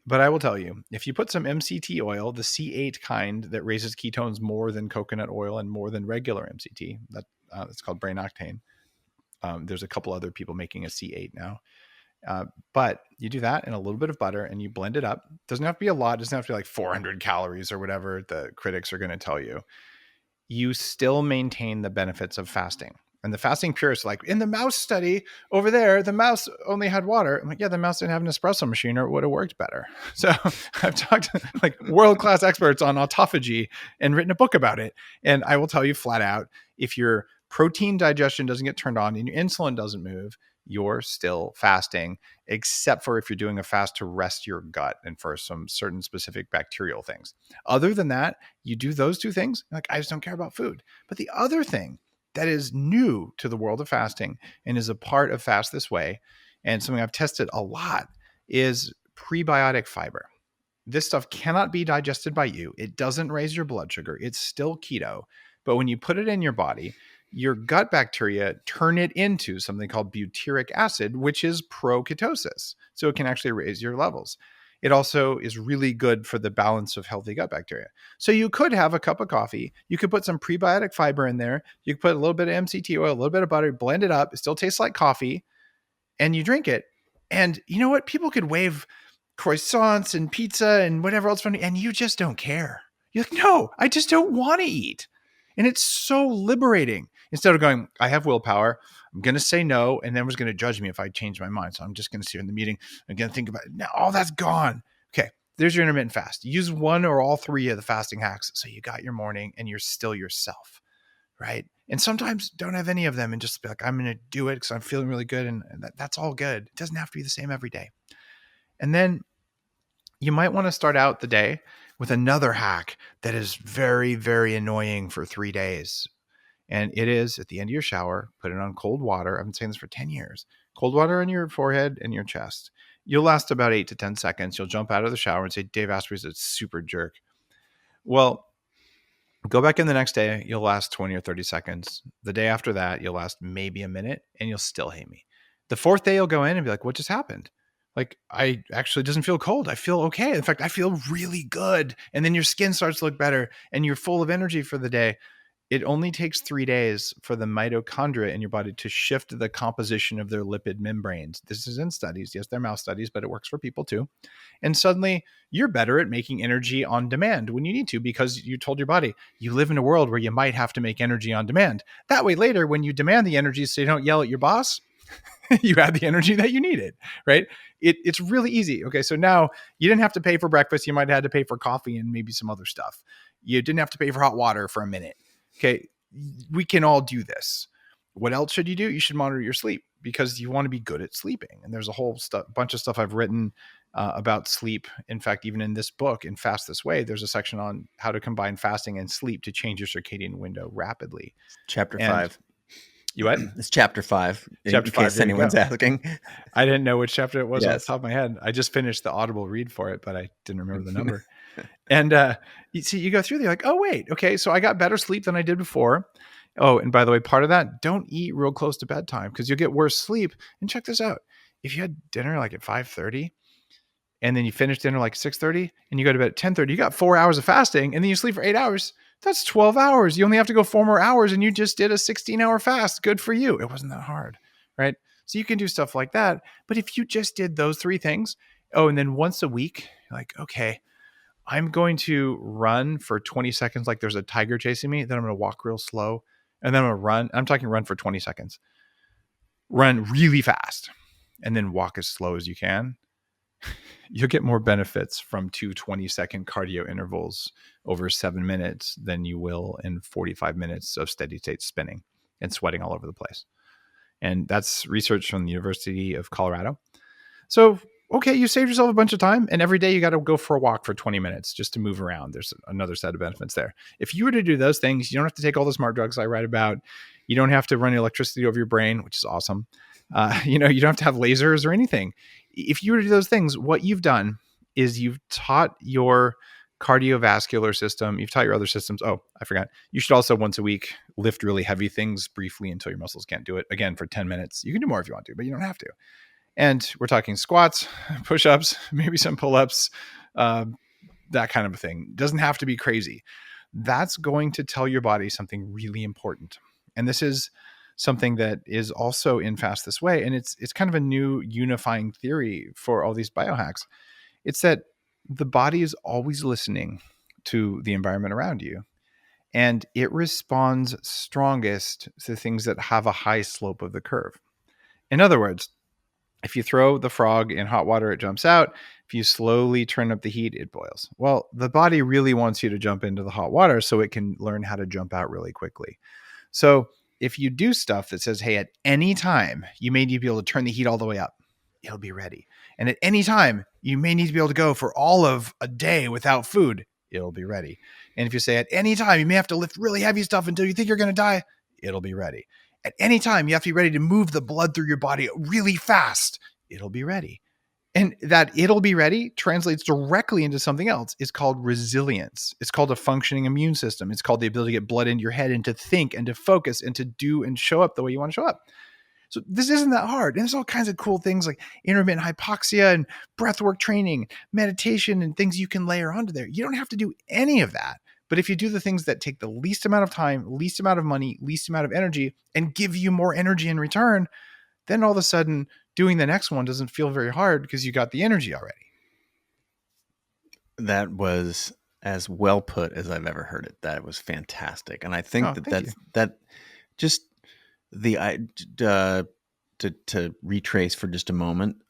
Speaker 2: But I will tell you, if you put some MCT oil, the C8 kind that raises ketones more than coconut oil and more than regular MCT, that's called brain octane. There's a couple other people making a C8 now. But you do that and a little bit of butter and you blend it up. Doesn't have to be a lot. It doesn't have to be like 400 calories or whatever the critics are going to tell you. You still maintain the benefits of fasting. And the fasting purists are like, in the mouse study over there, the mouse only had water. I'm like, yeah, the mouse didn't have an espresso machine or it would have worked better. So I've talked to like world-class experts on autophagy and written a book about it. And I will tell you flat out, if your protein digestion doesn't get turned on and your insulin doesn't move, you're still fasting, except for if you're doing a fast to rest your gut and for some certain specific bacterial things. Other than that, you do those 2 things, like, I just don't care about food. But the other thing that is new to the world of fasting and is a part of Fast This Way, and something I've tested a lot, is prebiotic fiber. This stuff cannot be digested by you. It doesn't raise your blood sugar. It's still keto. But when you put it in your body, your gut bacteria turn it into something called butyric acid, which is pro-ketosis. So it can actually raise your levels. It also is really good for the balance of healthy gut bacteria. So you could have a cup of coffee. You could put some prebiotic fiber in there. You could put a little bit of MCT oil, a little bit of butter, blend it up. It still tastes like coffee, and you drink it. And you know what? People could wave croissants and pizza and whatever else from you, and you just don't care. You're like, no, I just don't want to eat. And it's so liberating. Instead of going, I have willpower, I'm going to say no, and then was going to judge me if I change my mind. So I'm just going to sit in the meeting and going to think about it. Now, all that's gone. Okay, there's your intermittent fast. Use one or all three of the fasting hacks. So you got your morning and you're still yourself, right? And sometimes don't have any of them and just be like, I'm going to do it because I'm feeling really good. And that's all good. It doesn't have to be the same every day. And then you might want to start out the day with another hack that is very, very annoying for 3 days. And it is, at the end of your shower, put it on cold water. I've been saying this for 10 years. Cold water on your forehead and your chest. You'll last about 8 to 10 seconds. You'll jump out of the shower and say, Dave Asprey's a super jerk. Well, go back in the next day. You'll last 20 or 30 seconds. The day after that, you'll last maybe a minute and you'll still hate me. The fourth day, you'll go in and be like, what just happened? Like, I actually doesn't feel cold. I feel okay. In fact, I feel really good. And then your skin starts to look better and you're full of energy for the day. It only takes 3 days for the mitochondria in your body to shift the composition of their lipid membranes. This is in studies. Yes, they're mouse studies, but it works for people too. And suddenly you're better at making energy on demand when you need to, because you told your body you live in a world where you might have to make energy on demand. That way later, when you demand the energy so you don't yell at your boss, you had the energy that you needed, right? It's really easy. Okay, so now you didn't have to pay for breakfast. You might have had to pay for coffee and maybe some other stuff. You didn't have to pay for hot water for a minute. Okay, we can all do this. What else should you do? You should monitor your sleep, because you want to be good at sleeping. And there's a whole bunch of stuff I've written about sleep. In fact, even in this book, in Fast This Way, there's a section on how to combine fasting and sleep to change your circadian window rapidly.
Speaker 1: Chapter 5.
Speaker 2: You what?
Speaker 1: It's chapter 5.
Speaker 2: Chapter 5. In case
Speaker 1: anyone's asking.
Speaker 2: I didn't know which chapter it was off the top of my head. I just finished the Audible read for it, but I didn't remember the number. And you see, you go through there, like, oh, wait, okay, so I got better sleep than I did before. Oh, and by the way, part of that, don't eat real close to bedtime because you'll get worse sleep. And check this out. If you had dinner like at 5:30 and then you finish dinner like 6:30 and you go to bed at 10:30, you got 4 hours of fasting and then you sleep for 8 hours. That's 12 hours. You only have to go 4 more hours and you just did a 16-hour fast. Good for you. It wasn't that hard, right? So you can do stuff like that. But if you just did those 3 things, and then once a week, you're like, okay, I'm going to run for 20 seconds like there's a tiger chasing me. Then I'm going to walk real slow. And then I'm going to run. I'm talking run for 20 seconds. Run really fast. And then walk as slow as you can. You'll get more benefits from 2 20-second cardio intervals over 7 minutes than you will in 45 minutes of steady state spinning and sweating all over the place. And that's research from the University of Colorado. So, okay, you saved yourself a bunch of time, and every day you got to go for a walk for 20 minutes just to move around. There's another set of benefits there. If you were to do those things, you don't have to take all the smart drugs I write about. You don't have to run electricity over your brain, which is awesome. You don't have to have lasers or anything. If you were to do those things, what you've done is you've taught your cardiovascular system, you've taught your other systems. Oh, I forgot. You should also once a week lift really heavy things briefly until your muscles can't do it. Again, for 10 minutes. You can do more if you want to, but you don't have to. And we're talking squats, push-ups, maybe some pull-ups, that kind of a thing. Doesn't have to be crazy. That's going to tell your body something really important. And this is something that is also in Fast This Way. And it's kind of a new unifying theory for all these biohacks. It's that the body is always listening to the environment around you. And it responds strongest to things that have a high slope of the curve. In other words, if you throw the frog in hot water, it jumps out. If you slowly turn up the heat, it boils. Well, the body really wants you to jump into the hot water so it can learn how to jump out really quickly. So if you do stuff that says, hey, at any time, you may need to be able to turn the heat all the way up, it'll be ready. And at any time, you may need to be able to go for all of a day without food, it'll be ready. And if you say at any time, you may have to lift really heavy stuff until you think you're going to die, it'll be ready. At any time, you have to be ready to move the blood through your body really fast, it'll be ready. And that it'll be ready translates directly into something else. It's called resilience. It's called a functioning immune system. It's called the ability to get blood into your head and to think and to focus and to do and show up the way you want to show up. So this isn't that hard. And there's all kinds of cool things like intermittent hypoxia and breathwork training, meditation, and things you can layer onto there. You don't have to do any of that. But if you do the things that take the least amount of time, least amount of money, least amount of energy, and give you more energy in return, then all of a sudden doing the next one doesn't feel very hard because you got the energy already.
Speaker 1: That was as well put as I've ever heard it. That was fantastic. And I think that just the, to retrace for just a moment,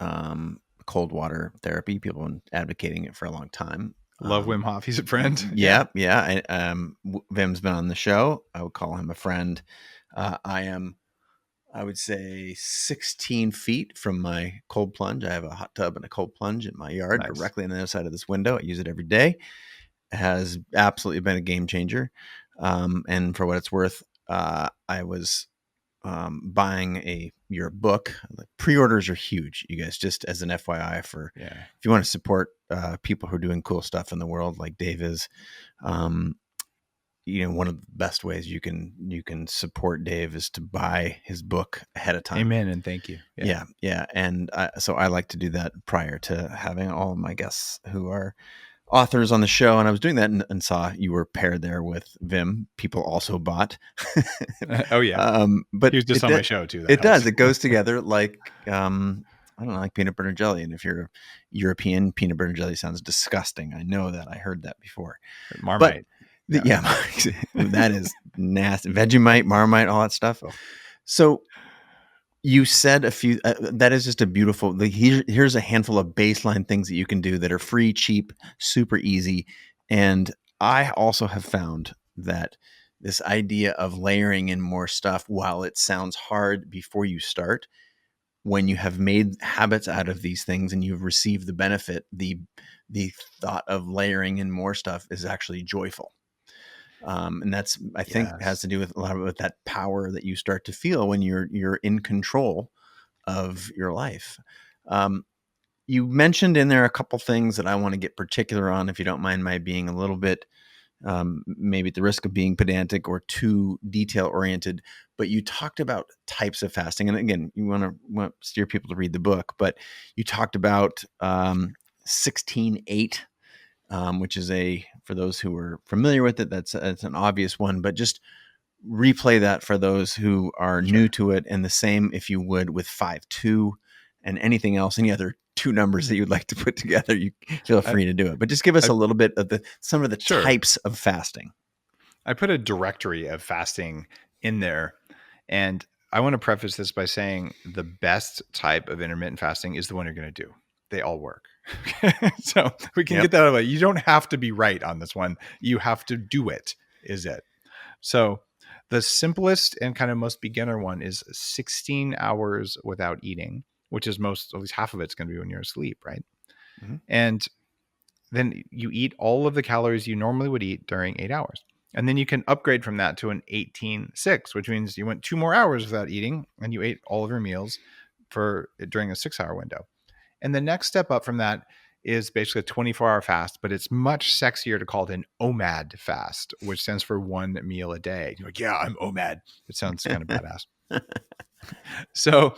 Speaker 1: cold water therapy, people have been advocating it for a long time.
Speaker 2: Love Wim Hof. He's a friend.
Speaker 1: Yeah. Vim's been on the show. I would call him a friend. I would say 16 feet from my cold plunge. I have a hot tub and a cold plunge in my yard directly on the other side of this window. I use it every day. It has absolutely been a game changer. And for what it's worth, I was buying your book. The pre-orders are huge, you guys, just as an FYI if you want to support people who are doing cool stuff in the world like Dave is. One of the best ways you can support Dave is to buy his book ahead of time.
Speaker 2: Amen. And thank you.
Speaker 1: Yeah. And so I like to do that prior to having all of my guests who are authors on the show. And I was doing that and saw you were paired there with Vim. People also bought.
Speaker 2: Oh yeah.
Speaker 1: But
Speaker 2: he was just on my show too.
Speaker 1: It does. It goes together like, I don't know, like peanut butter and jelly. And if you're European, peanut butter and jelly sounds disgusting. I know that. I heard that before.
Speaker 2: Marmite.
Speaker 1: That is nasty. Vegemite, Marmite, all that stuff. So you said a few, that is just a beautiful, here's a handful of baseline things that you can do that are free, cheap, super easy. And I also have found that this idea of layering in more stuff, while it sounds hard before you start, when you have made habits out of these things and you've received the benefit, the thought of layering in more stuff is actually joyful. And that's, I think, has to do with a lot with that power that you start to feel when you're in control of your life. You mentioned in there a couple things that I want to get particular on, if you don't mind my being a little bit, maybe at the risk of being pedantic or too detail oriented, but you talked about types of fasting. And again, you want to steer people to read the book, but you talked about 16-8. Which is for those who are familiar with it, that's an obvious one, but just replay that for those who are new to it. And the same, if you would, with 5-2 and anything else, any other two numbers that you'd like to put together, you feel free to do it, but just give us a little bit of some of the types of fasting.
Speaker 2: I put a directory of fasting in there, and I want to preface this by saying the best type of intermittent fasting is the one you're going to do. They all work. So we can get that out of the way. You don't have to be right on this one. You have to do it, is it? So the simplest and kind of most beginner one is 16 hours without eating, which is at least half of it's going to be when you're asleep, right? Mm-hmm. And then you eat all of the calories you normally would eat during 8 hours. And then you can upgrade from that to an 18-6, which means you went 2 more hours without eating and you ate all of your meals during a 6-hour window. And the next step up from that is basically a 24-hour fast, but it's much sexier to call it an OMAD fast, which stands for 1 meal a day. You're like, yeah, I'm OMAD. It sounds kind of badass. So,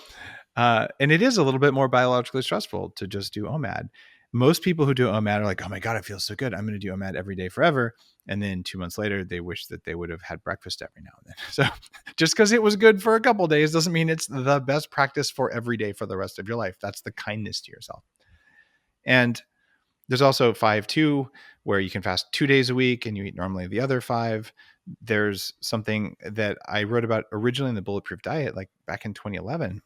Speaker 2: and it is a little bit more biologically stressful to just do OMAD. Most people who do OMAD are like, oh my God, I feel so good. I'm going to do OMAD every day forever. And then 2 months later, they wish that they would have had breakfast every now and then. So just because it was good for a couple of days doesn't mean it's the best practice for every day for the rest of your life. That's the kindness to yourself. And there's also 5-2, where you can fast 2 days a week and you eat normally the other 5. There's something that I wrote about originally in the Bulletproof diet, like back in 2011.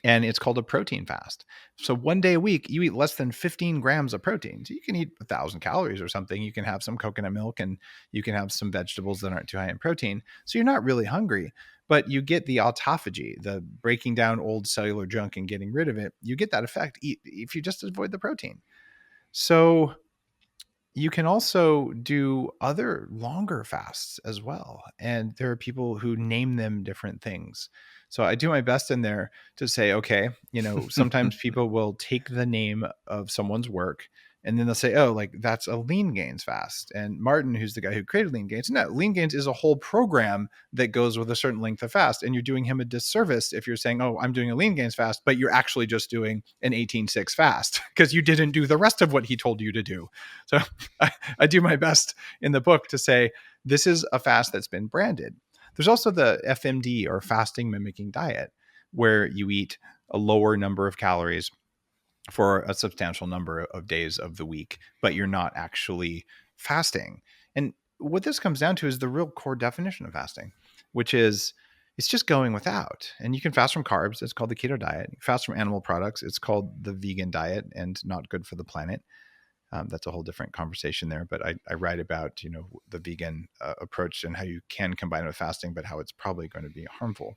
Speaker 2: And it's called a protein fast. So 1 day a week, you eat less than 15 grams of protein. So you can eat 1,000 calories or something. You can have some coconut milk and you can have some vegetables that aren't too high in protein. So you're not really hungry, but you get the autophagy, the breaking down old cellular junk and getting rid of it. You get that effect if you just avoid the protein. So you can also do other longer fasts as well. And there are people who name them different things. So I do my best in there to say, okay, sometimes people will take the name of someone's work And then they'll say, oh, like that's a lean gains fast. And Martin, who's the guy who created lean gains, no, lean gains is a whole program that goes with a certain length of fast. And you're doing him a disservice if you're saying, oh, I'm doing a lean gains fast, but you're actually just doing an 18-6 fast because you didn't do the rest of what he told you to do. So I do my best in the book to say, this is a fast that's been branded. There's also the FMD, or fasting mimicking diet, where you eat a lower number of calories for a substantial number of days of the week, but you're not actually fasting. And what this comes down to is the real core definition of fasting, which is it's just going without. And you can fast from carbs. It's called the keto diet. You fast from animal products. It's called the vegan diet and not good for the planet. That's a whole different conversation there. But I write about, the vegan approach and how you can combine it with fasting, but how it's probably going to be harmful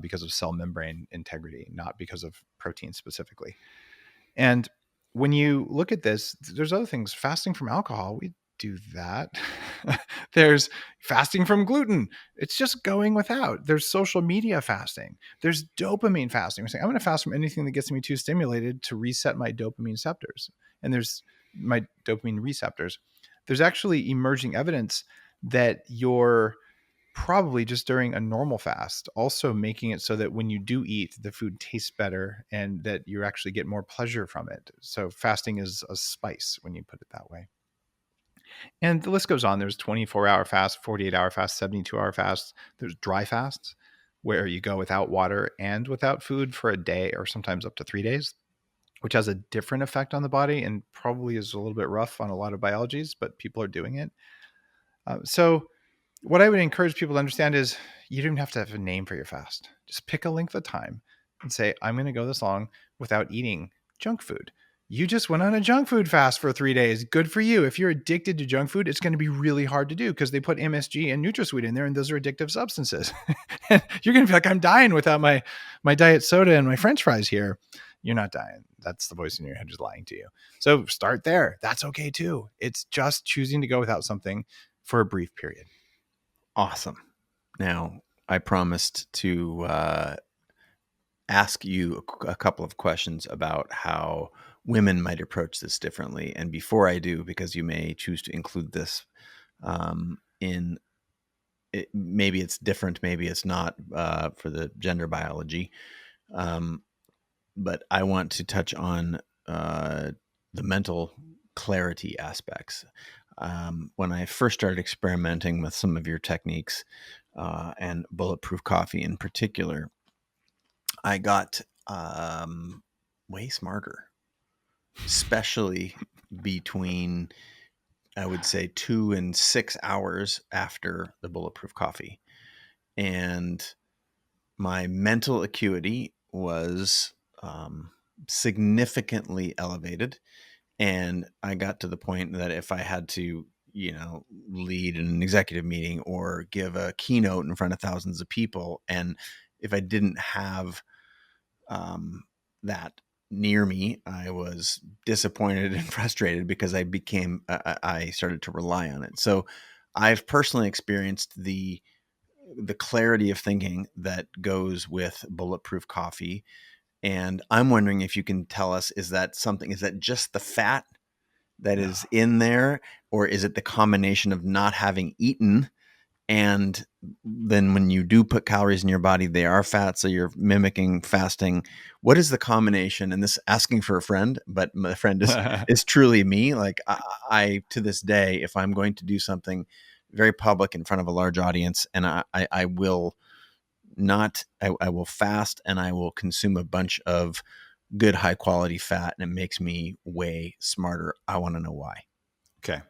Speaker 2: because of cell membrane integrity, not because of protein specifically. And when you look at this, there's other things. Fasting from alcohol, we do that. There's fasting from gluten. It's just going without. There's social media fasting. There's dopamine fasting. We're saying, I'm going to fast from anything that gets me too stimulated to reset my dopamine receptors. And there's my dopamine receptors. There's actually emerging evidence that you're probably just during a normal fast, also making it so that when you do eat, the food tastes better and that you actually get more pleasure from it. So fasting is a spice when you put it that way. And the list goes on. There's 24-hour fast, 48-hour fast, 72-hour fast. There's dry fasts where you go without water and without food for a day or sometimes up to 3 days, which has a different effect on the body and probably is a little bit rough on a lot of biologies, but people are doing it. So what I would encourage people to understand is you don't have to have a name for your fast. Just pick a length of time and say, I'm going to go this long without eating junk food. You just went on a junk food fast for 3 days. Good for you. If you're addicted to junk food, it's going to be really hard to do because they put MSG and NutraSweet in there, and those are addictive substances. And you're going to be like, I'm dying without my diet soda and my French fries here. You're not dying. That's the voice in your head just lying to you. So start there. That's okay too. It's just choosing to go without something for a brief period.
Speaker 1: Awesome. Now, I promised to ask you a couple of questions about how women might approach this differently. And before I do, because you may choose to include this in it, maybe it's different, maybe it's not for the gender biology. But I want to touch on the mental clarity aspects. When I first started experimenting with some of your techniques and Bulletproof Coffee in particular, I got way smarter, especially between, I would say, 2 and 6 hours after the Bulletproof Coffee. And my mental acuity was significantly elevated. And I got to the point that if I had to, lead an executive meeting or give a keynote in front of thousands of people, and if I didn't have that near me, I was disappointed and frustrated because I started to rely on it. So I've personally experienced the clarity of thinking that goes with Bulletproof Coffee. And I'm wondering if you can tell us, is that just the fat that is in there, or is it the combination of not having eaten? And then when you do put calories in your body, they are fat. So you're mimicking fasting. What is the combination? And this asking for a friend, but my friend is truly me. Like I, to this day, if I'm going to do something very public in front of a large audience, and I will not, I will fast and I will consume a bunch of good, high quality fat, and it makes me way smarter. I want to know why.
Speaker 2: Okay.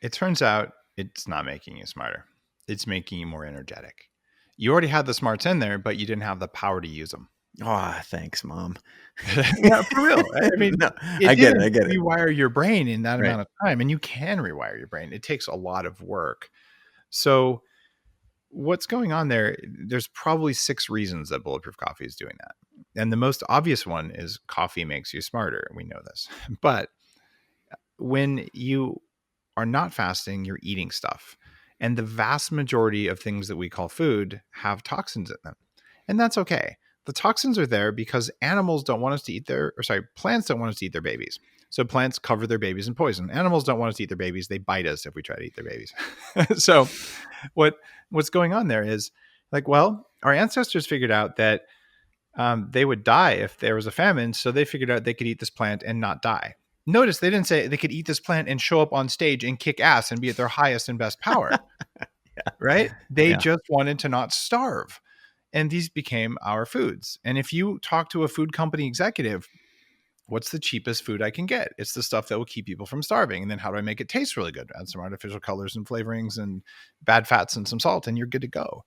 Speaker 2: It turns out it's not making you smarter. It's making you more energetic. You already had the smarts in there, but you didn't have the power to use them.
Speaker 1: Oh, thanks, Mom.
Speaker 2: No, for real. I mean,
Speaker 1: no,
Speaker 2: I get it.
Speaker 1: It.
Speaker 2: Rewire your brain in that
Speaker 1: Right.
Speaker 2: amount of time, and you can rewire your brain. It takes a lot of work. So what's going on there? There's probably 6 reasons that Bulletproof Coffee is doing that. And the most obvious one is coffee makes you smarter. We know this. But when you are not fasting, you're eating stuff. And the vast majority of things that we call food have toxins in them. And that's okay. The toxins are there because plants don't want us to eat their babies. So plants cover their babies in poison. Animals don't want us to eat their babies. They bite us if we try to eat their babies. So what's going on there is like, well, our ancestors figured out that they would die if there was a famine. So they figured out they could eat this plant and not die. Notice they didn't say they could eat this plant and show up on stage and kick ass and be at their highest and best power, right? They
Speaker 1: Yeah.
Speaker 2: just wanted to not starve. And these became our foods. And if you talk to a food company executive, what's the cheapest food I can get? It's the stuff that will keep people from starving. And then how do I make it taste really good? Add some artificial colors and flavorings and bad fats and some salt, and you're good to go,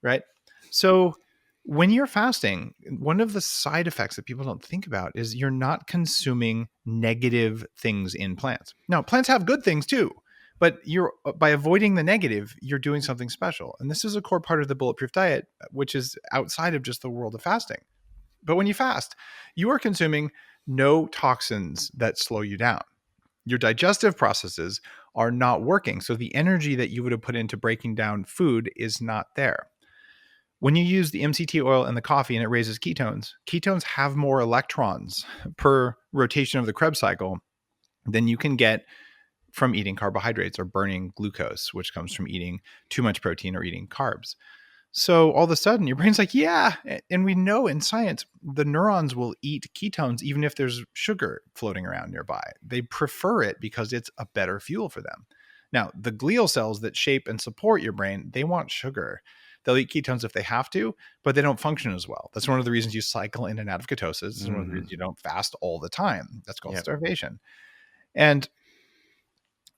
Speaker 2: right? So when you're fasting, one of the side effects that people don't think about is you're not consuming negative things in plants. Now, plants have good things too, but you're by avoiding the negative, you're doing something special. And this is a core part of the bulletproof diet, which is outside of just the world of fasting. But when you fast, you are consuming no toxins that slow you down. Your digestive processes are not working. So the energy that you would have put into breaking down food is not there. When you use the MCT oil and the coffee and it raises ketones, ketones have more electrons per rotation of the Krebs cycle than you can get from eating carbohydrates or burning glucose, which comes from eating too much protein or eating carbs. So all of a sudden your brain's like, yeah. And we know in science, the neurons will eat ketones even if there's sugar floating around nearby. They prefer it because it's a better fuel for them. Now, the glial cells that shape and support your brain, they want sugar. They'll eat ketones if they have to, but they don't function as well. That's one of the reasons you cycle in and out of ketosis. It's one of the reasons you don't fast all the time. That's called starvation. And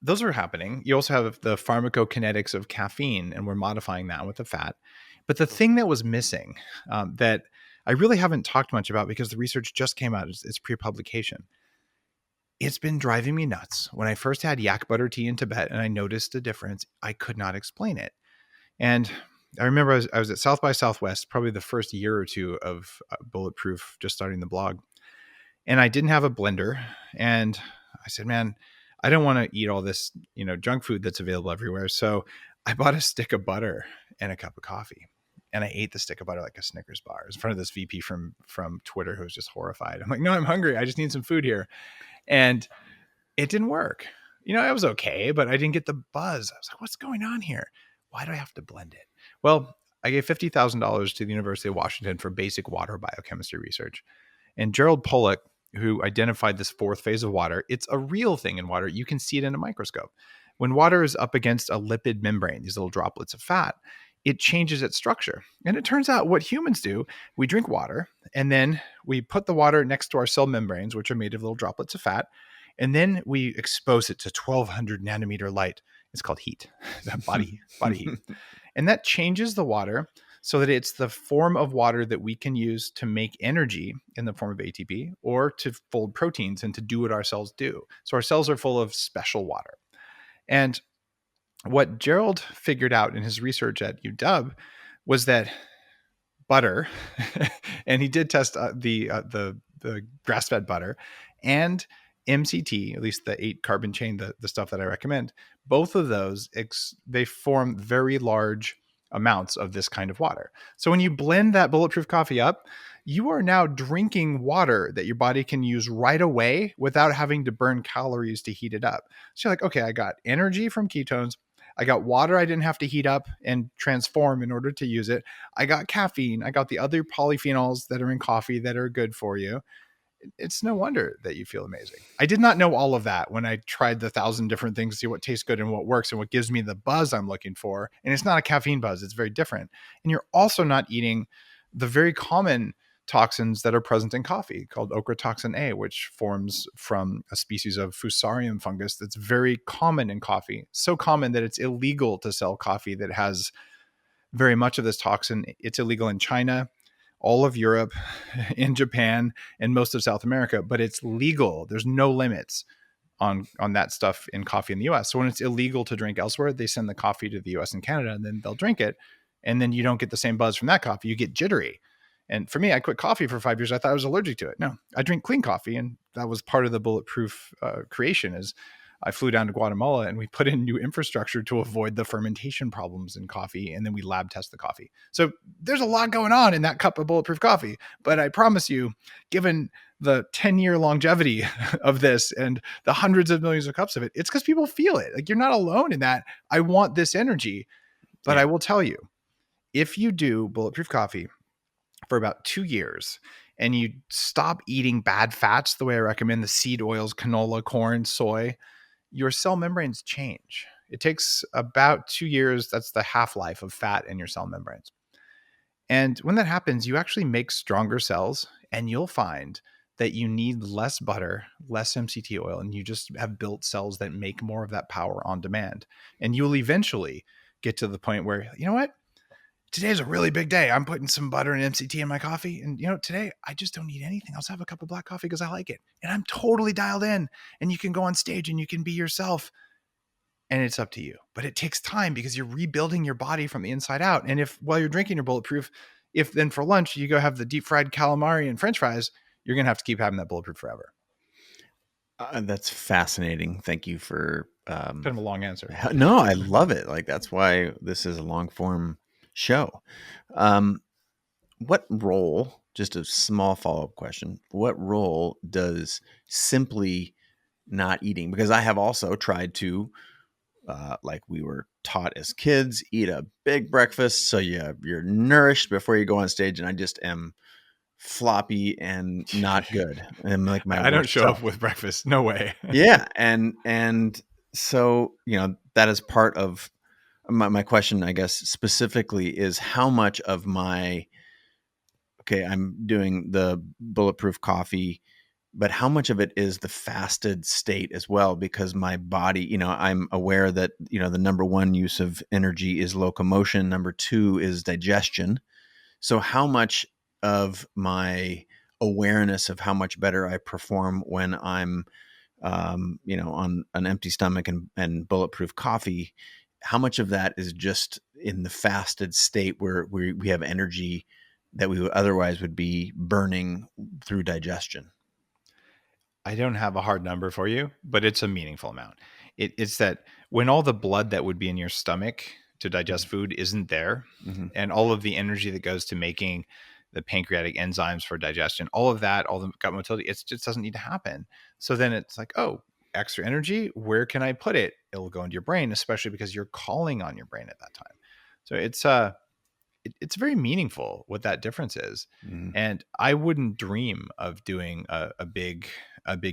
Speaker 2: those are happening. You also have the pharmacokinetics of caffeine, and we're modifying that with the fat. But the thing that was missing that I really haven't talked much about because the research just came out, it's pre-publication. It's been driving me nuts. When I first had yak butter tea in Tibet and I noticed a difference, I could not explain it. And I remember I was at South by Southwest, probably the first year or two of Bulletproof, just starting the blog. And I didn't have a blender. And I said, man, I don't want to eat all this, junk food that's available everywhere. So I bought a stick of butter and a cup of coffee. And I ate the stick of butter like a Snickers bar. I was in front of this VP from Twitter who was just horrified. I'm like, no, I'm hungry. I just need some food here. And it didn't work. It was okay, but I didn't get the buzz. I was like, what's going on here? Why do I have to blend it? Well, I gave $50,000 to the University of Washington for basic water biochemistry research. And Gerald Pollack, who identified this fourth phase of water, it's a real thing in water. You can see it in a microscope. When water is up against a lipid membrane, these little droplets of fat, it changes its structure. And it turns out what humans do, we drink water, and then we put the water next to our cell membranes, which are made of little droplets of fat, and then we expose it to 1200 nanometer light. It's called heat, body heat. And that changes the water so that it's the form of water that we can use to make energy in the form of ATP or to fold proteins and to do what our cells do. So our cells are full of special water. And what Gerald figured out in his research at UW was that butter, and he did test the grass-fed butter and MCT, at least the 8 carbon chain, the stuff that I recommend, both of those, they form very large amounts of this kind of water. So when you blend that bulletproof coffee up, you are now drinking water that your body can use right away without having to burn calories to heat it up. So you're like, okay, I got energy from ketones. I got water I didn't have to heat up and transform in order to use it. I got caffeine. I got the other polyphenols that are in coffee that are good for you. It's no wonder that you feel amazing. I did not know all of that when I tried the 1,000 different things to see what tastes good and what works and what gives me the buzz I'm looking for. And it's not a caffeine buzz. It's very different. And you're also not eating the very common toxins that are present in coffee called ochratoxin A, which forms from a species of Fusarium fungus that's very common in coffee. So common that it's illegal to sell coffee that has very much of this toxin. It's illegal in China, all of Europe, in Japan, and most of South America, but it's legal. There's no limits on that stuff in coffee in the US. So when it's illegal to drink elsewhere, they send the coffee to the US and Canada, and then they'll drink it. And then you don't get the same buzz from that coffee. You get jittery. And for me, I quit coffee for 5 years. I thought I was allergic to it. No, I drink clean coffee. And that was part of the bulletproof creation is I flew down to Guatemala and we put in new infrastructure to avoid the fermentation problems in coffee. And then we lab test the coffee. So there's a lot going on in that cup of bulletproof coffee. But I promise you, given the 10-year longevity of this and the hundreds of millions of cups of it, it's because people feel it. Like, you're not alone in that. I want this energy. But I will tell you, if you do bulletproof coffee for about 2 years and you stop eating bad fats the way I recommend, the seed oils, canola, corn, soy, your cell membranes change. It takes about 2 years. That's the half-life of fat in your cell membranes. And when that happens, you actually make stronger cells, and you'll find that you need less butter, less MCT oil, and you just have built cells that make more of that power on demand. And you'll eventually get to the point where, you know what? Today's a really big day. I'm putting some butter and MCT in my coffee. And, today I just don't need anything. I'll just have a cup of black coffee because I like it. And I'm totally dialed in. And you can go on stage and you can be yourself. And it's up to you. But it takes time because you're rebuilding your body from the inside out. And if while you're drinking your bulletproof, if then for lunch you go have the deep fried calamari and French fries, you're going to have to keep having that bulletproof forever.
Speaker 1: That's fascinating. Thank you for
Speaker 2: Kind of a long answer.
Speaker 1: No, I love it. Like, that's why this is a long form show. What role, just a small follow-up question, what role does simply not eating? Because I have also tried to, like we were taught as kids, eat a big breakfast so you're nourished before you go on stage, and I just am floppy and not good. I'm like my
Speaker 2: I don't
Speaker 1: worst
Speaker 2: show
Speaker 1: self.
Speaker 2: up with breakfast. No way.
Speaker 1: Yeah. And so, that is part of my question, I guess, specifically is how much of I'm doing the bulletproof coffee, but how much of it is the fasted state as well? Because my body, I'm aware that, the number one use of energy is locomotion. Number two is digestion. So how much of my awareness of how much better I perform when I'm, on an empty stomach and bulletproof coffee, how much of that is just in the fasted state where we have energy that we otherwise would be burning through digestion?
Speaker 2: I don't have a hard number for you, but it's a meaningful amount. It's that when all the blood that would be in your stomach to digest food isn't there,
Speaker 1: Mm-hmm.
Speaker 2: and all of the energy that goes to making the pancreatic enzymes for digestion, all of that, all the gut motility, it just doesn't need to happen. So then it's like, oh, extra energy, where can I put it? It'll go into your brain, especially because you're calling on your brain at that time. So it's very meaningful what that difference is.
Speaker 1: Mm-hmm.
Speaker 2: And I wouldn't dream of doing a big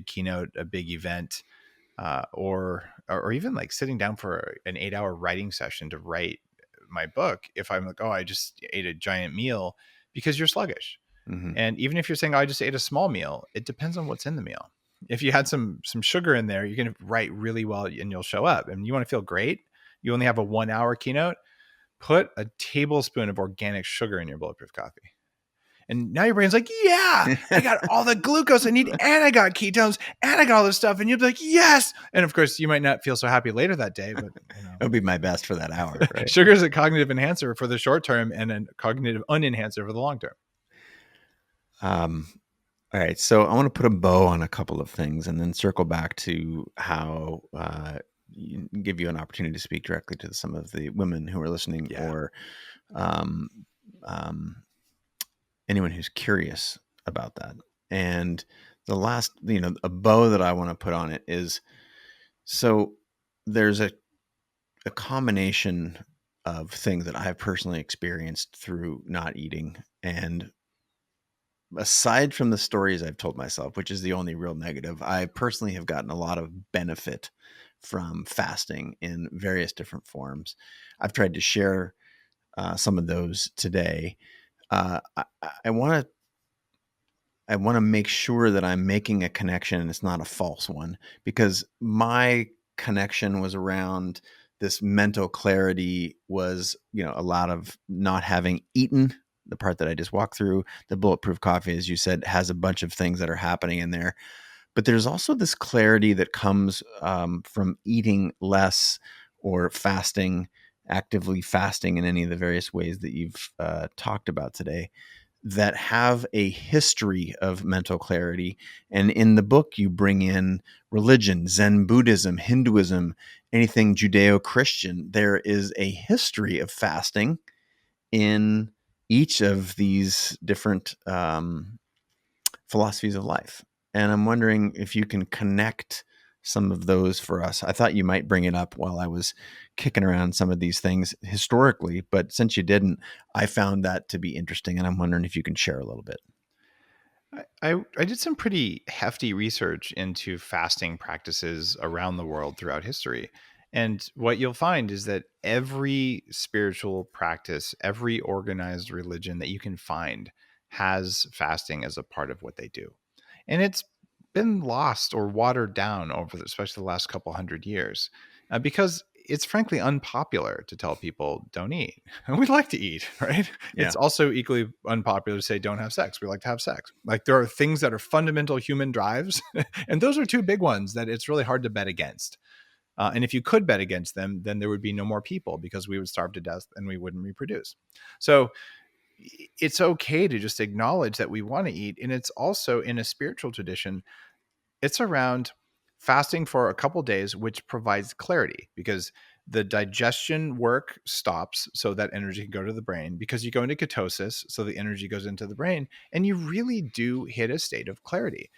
Speaker 2: keynote, a big event, or even like sitting down for an 8-hour writing session to write my book if I'm like, oh, I just ate a giant meal, because you're sluggish.
Speaker 1: Mm-hmm.
Speaker 2: And even if you're saying, oh, I just ate a small meal, it depends on what's in the meal. If you had some sugar in there, you're going to write really well and you'll show up. And you want to feel great. You only have a 1-hour keynote. Put a tablespoon of organic sugar in your bulletproof coffee. And now your brain's like, yeah, I got all the glucose I need, and I got ketones, and I got all this stuff. And you'll be like, yes. And of course, you might not feel so happy later that day, but
Speaker 1: It'll be my best for that hour, right?
Speaker 2: Sugar is a cognitive enhancer for the short term and a cognitive unenhancer for the long term.
Speaker 1: All right. So I want to put a bow on a couple of things and then circle back to how give you an opportunity to speak directly to some of the women who are listening, or anyone who's curious about that. And the last, a bow that I want to put on it is, so there's a combination of things that I have personally experienced through not eating. And aside from the stories I've told myself, which is the only real negative, I personally have gotten a lot of benefit from fasting in various different forms. I've tried to share some of those today. I want to make sure that I'm making a connection and it's not a false one, because my connection was around this mental clarity was, a lot of not having eaten, the part that I just walked through. The bulletproof coffee, as you said, has a bunch of things that are happening in there, but there's also this clarity that comes from eating less or fasting, actively fasting in any of the various ways that you've talked about today, that have a history of mental clarity. And in the book, you bring in religion, Zen Buddhism, Hinduism, anything Judeo-Christian. There is a history of fasting in each of these different philosophies of life. And I'm wondering if you can connect some of those for us. I thought you might bring it up while I was kicking around some of these things historically, but since you didn't, I found that to be interesting. And I'm wondering if you can share a little bit.
Speaker 2: I did some pretty hefty research into fasting practices around the world throughout history. And what you'll find is that every spiritual practice, every organized religion that you can find has fasting as a part of what they do. And it's been lost or watered down over, especially the last couple hundred years, because it's frankly unpopular to tell people don't eat. And we like to eat, right?
Speaker 1: Yeah.
Speaker 2: It's also equally unpopular to say don't have sex. We like to have sex. Like there are things that are fundamental human drives, and those are two big ones that it's really hard to bet against. And if you could bet against them, then there would be no more people because we would starve to death and we wouldn't reproduce. So it's okay to just acknowledge that we want to eat. And it's also in a spiritual tradition, it's around fasting for a couple days, which provides clarity because the digestion work stops so that energy can go to the brain because you go into ketosis. So the energy goes into the brain and you really do hit a state of clarity.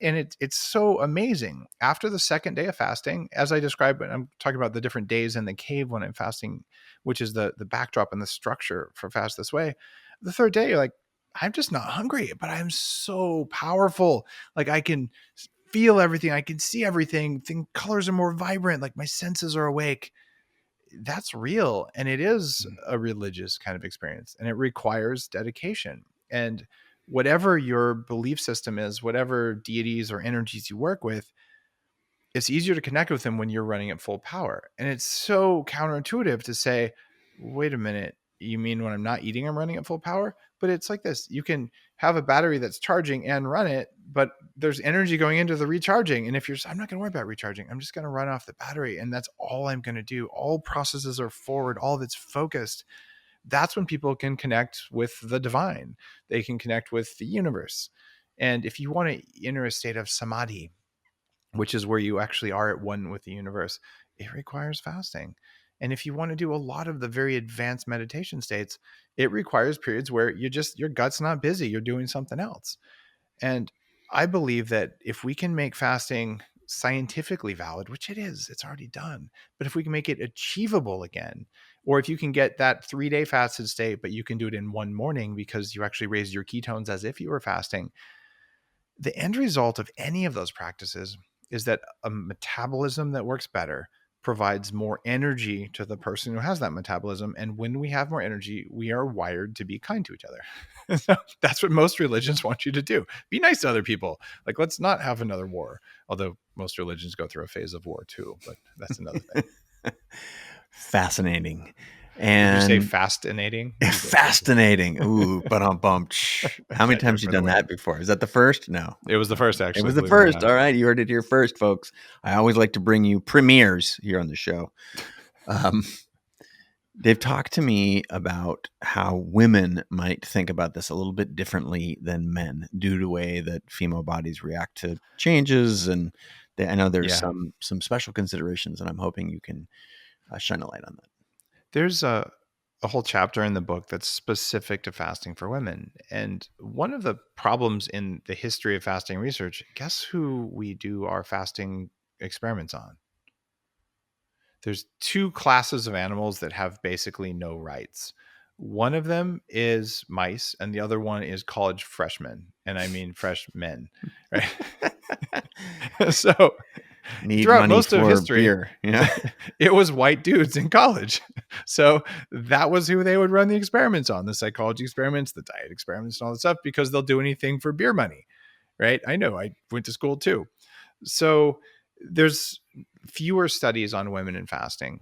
Speaker 2: And it's so amazing. After the second day of fasting, as I described, when I'm talking about the different days in the cave when I'm fasting, which is the backdrop and the structure for Fast This Way, the third day, you're like, I'm just not hungry, but I'm so powerful. Like I can feel everything. I can see everything. Colors are more vibrant. Like my senses are awake. That's real. And it is a religious kind of experience and it requires dedication. And whatever your belief system is, whatever deities or energies you work with, it's easier to connect with them when you're running at full power. And it's so counterintuitive to say, wait a minute, you mean when I'm not eating, I'm running at full power? But it's like this. You can have a battery that's charging and run it, but there's energy going into the recharging. And if you're, I'm not going to worry about recharging. I'm just going to run off the battery. And that's all I'm going to do. All processes are forward. All of it's focused. That's when people can connect with the divine. They can connect with the universe. And if you want to enter a state of samadhi, which is where you actually are at one with the universe, it requires fasting. And if you want to do a lot of the very advanced meditation states, it requires periods where your gut's not busy, you're doing something else. And I believe that if we can make fasting scientifically valid, which it is, it's already done, but if we can make it achievable again, or if you can get that 3-day fasted state, but you can do it in one morning because you actually raised your ketones as if you were fasting, the end result of any of those practices is that a metabolism that works better provides more energy to the person who has that metabolism. And when we have more energy, we are wired to be kind to each other. So that's what most religions want you to do. Be nice to other people. Like, let's not have another war. Although most religions go through a phase of war too, but that's another thing.
Speaker 1: Fascinating.
Speaker 2: Did you say
Speaker 1: And
Speaker 2: fascinating?
Speaker 1: fascinating. Ooh, but bump. How many times you done that before? Is that the first? No.
Speaker 2: It was the first, actually.
Speaker 1: It was the first. All right. You heard it here first, folks. I always like to bring you premieres here on the show. They've talked to me about how women might think about this a little bit differently than men due to the way that female bodies react to changes. And I know there's some special considerations, and I'm hoping you can shine a light on that.
Speaker 2: There's a whole chapter in the book that's specific to fasting for women. And one of the problems in the history of fasting research, guess who we do our fasting experiments on? There's two classes of animals that have basically no rights. One of them is mice, and the other one is college freshmen. And I mean freshmen, right? So
Speaker 1: Need
Speaker 2: throughout
Speaker 1: money
Speaker 2: most of
Speaker 1: for
Speaker 2: history,
Speaker 1: beer. Yeah.
Speaker 2: it was white dudes in college. So that was who they would run the experiments on, the psychology experiments, the diet experiments, and all that stuff, because they'll do anything for beer money, right? I know, I went to school too. So there's fewer studies on women and fasting,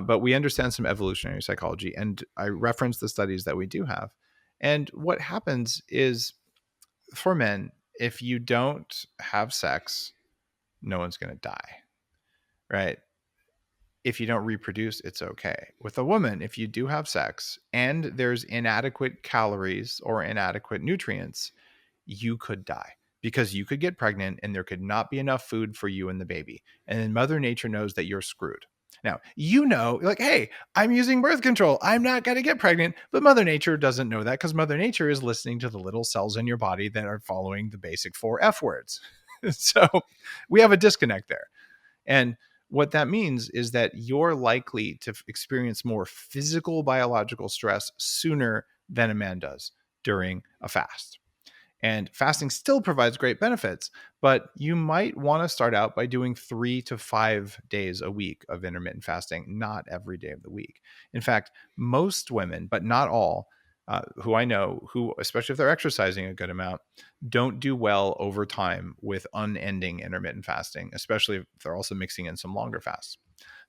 Speaker 2: but we understand some evolutionary psychology. And I reference the studies that we do have. And what happens is for men, if you don't have sex, no one's going to die, right? if you don't reproduce, it's okay. With a woman, if you do have sex and there's inadequate calories or inadequate nutrients, you could die because you could get pregnant and there could not be enough food for you and the baby. And then Mother Nature knows that you're screwed. Now, like, hey, I'm using birth control. I'm not going to get pregnant. But Mother Nature doesn't know that because Mother Nature is listening to the little cells in your body that are following the basic 4 F words. So we have a disconnect there. And what that means is that you're likely to experience more physical biological stress sooner than a man does during a fast. And fasting still provides great benefits, but you might want to start out by doing 3 to 5 days a week of intermittent fasting, not every day of the week. In fact, most women, but not all, who I know, who, especially if they're exercising a good amount, don't do well over time with unending intermittent fasting, especially if they're also mixing in some longer fasts.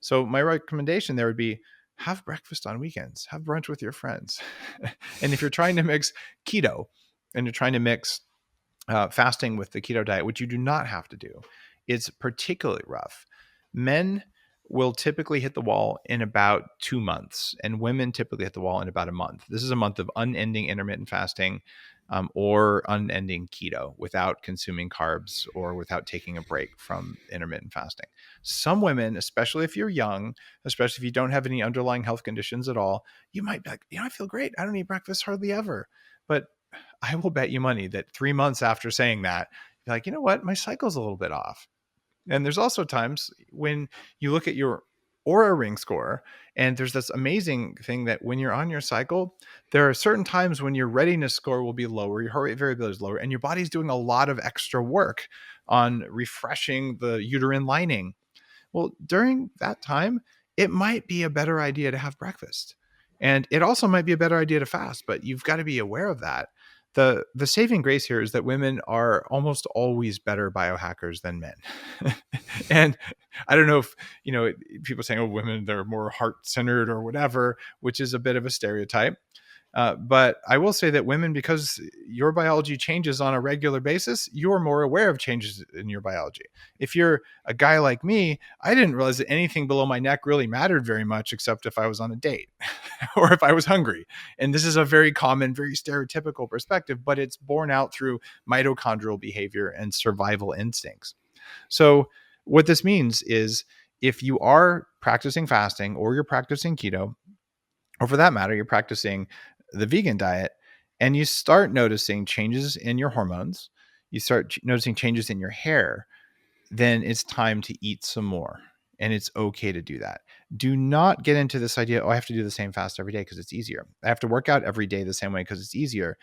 Speaker 2: So my recommendation there would be have breakfast on weekends, have brunch with your friends. And if you're trying to mix keto, and you're trying to mix fasting with the keto diet, which you do not have to do, it's particularly rough. Men will typically hit the wall in about 2 months, and women typically hit the wall in about a month. This is a month of unending intermittent fasting or unending keto without consuming carbs or without taking a break from intermittent fasting. Some women, especially if you're young, especially if you don't have any underlying health conditions at all, you might be like, I feel great. I don't eat breakfast hardly ever. But I will bet you money that 3 months after saying that, you're like, you know what? My cycle's a little bit off. And there's also times when you look at your Aura Ring score, and there's this amazing thing that when you're on your cycle, there are certain times when your readiness score will be lower, your heart rate variability is lower, and your body's doing a lot of extra work on refreshing the uterine lining. Well, during that time, it might be a better idea to have breakfast. And it also might be a better idea to fast, but you've got to be aware of that. The saving grace here is that women are almost always better biohackers than men. And I don't know if, people saying, oh, women, they're more heart-centered or whatever, which is a bit of a stereotype. But I will say that women, because your biology changes on a regular basis, you're more aware of changes in your biology. If you're a guy like me, I didn't realize that anything below my neck really mattered very much, except if I was on a date or if I was hungry. And this is a very common, very stereotypical perspective, but it's borne out through mitochondrial behavior and survival instincts. So what this means is if you are practicing fasting or you're practicing keto, or for that matter, you're practicing the vegan diet, and you start noticing changes in your hormones, you start noticing changes in your hair, then it's time to eat some more. And it's okay to do that. Do not get into this idea, I have to do the same fast every day because it's easier. I have to work out every day the same way because it's easier.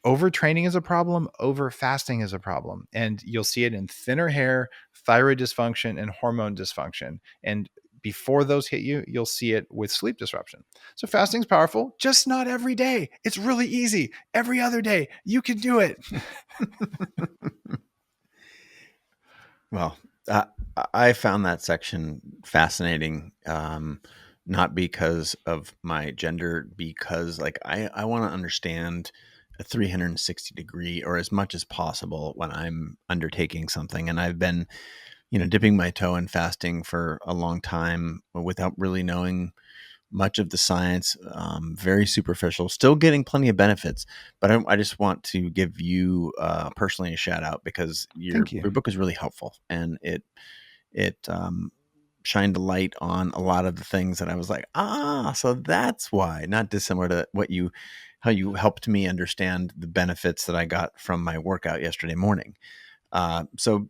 Speaker 2: Overtraining is a problem. Over fasting is a problem. And you'll see it in thinner hair, thyroid dysfunction, and hormone dysfunction. And before those hit you, you'll see it with sleep disruption. So fasting's powerful, just not every day. It's really easy. Every other day, you can do it.
Speaker 1: Well, I found that section fascinating, not because of my gender, because like I want to understand a 360 degree or as much as possible when I'm undertaking something. And I've been, dipping my toe in fasting for a long time without really knowing much of the science, very superficial, still getting plenty of benefits. But I just want to give you personally a shout out because your
Speaker 2: Thank you.
Speaker 1: book is really helpful, and it shined a light on a lot of the things that I was like, so that's why. Not dissimilar to how you helped me understand the benefits that I got from my workout yesterday morning. So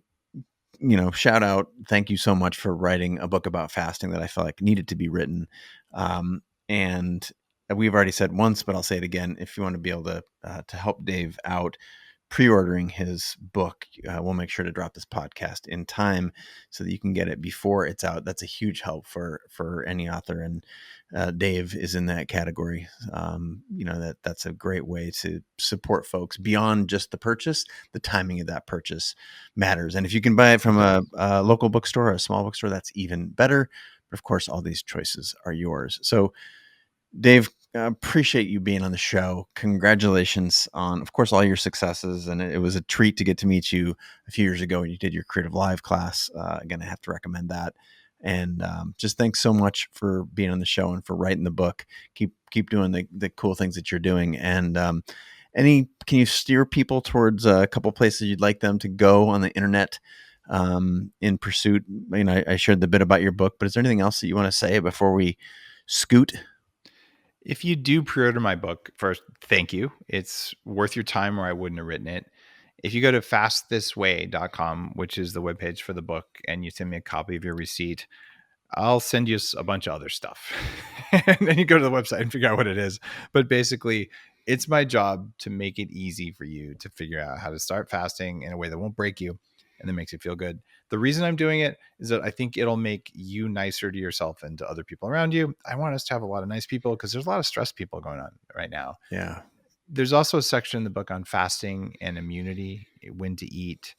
Speaker 1: shout out. Thank you so much for writing a book about fasting that I felt like needed to be written. And we've already said once, but I'll say it again. If you want to be able to help Dave out, pre-ordering his book, we'll make sure to drop this podcast in time so that you can get it before it's out. That's a huge help for any author, and Dave is in that category. That's a great way to support folks beyond just the purchase. The timing of that purchase matters, and if you can buy it from a local bookstore or a small bookstore, that's even better. But of course, all these choices are yours. So, Dave, appreciate you being on the show. Congratulations on, of course, all your successes. And it was a treat to get to meet you a few years ago when you did your Creative Live class. Again, I have to recommend that. And just thanks so much for being on the show and for writing the book. Keep doing the cool things that you're doing. And can you steer people towards a couple places you'd like them to go on the internet in pursuit? I shared the bit about your book, but is there anything else that you want to say before we scoot?
Speaker 2: If you do pre-order my book, first, thank you. It's worth your time or I wouldn't have written it. If you go to fastthisway.com, which is the webpage for the book, and you send me a copy of your receipt, I'll send you a bunch of other stuff. And then you go to the website and figure out what it is. But basically, it's my job to make it easy for you to figure out how to start fasting in a way that won't break you and that makes you feel good. The reason I'm doing it is that I think it'll make you nicer to yourself and to other people around you. I want us to have a lot of nice people because there's a lot of stressed people going on right now.
Speaker 1: Yeah.
Speaker 2: There's also a section in the book on fasting and immunity, when to eat,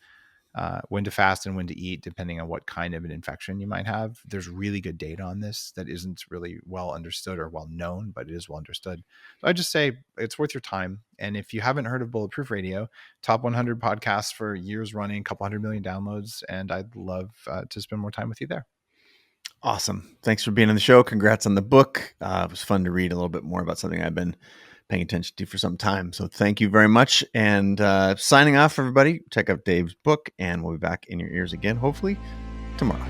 Speaker 2: when to fast and when to eat, depending on what kind of an infection you might have. There's really good data on this that isn't really well understood or well known, but it is well understood. So I just say it's worth your time. And if you haven't heard of Bulletproof Radio, top 100 podcasts for years running, a couple 100 million downloads, and I'd love to spend more time with you there.
Speaker 1: Awesome. Thanks for being on the show. Congrats on the book. It was fun to read a little bit more about something I've been paying attention to for some time. So thank you very much. And signing off, everybody. Check out Dave's book, and we'll be back in your ears again, hopefully tomorrow.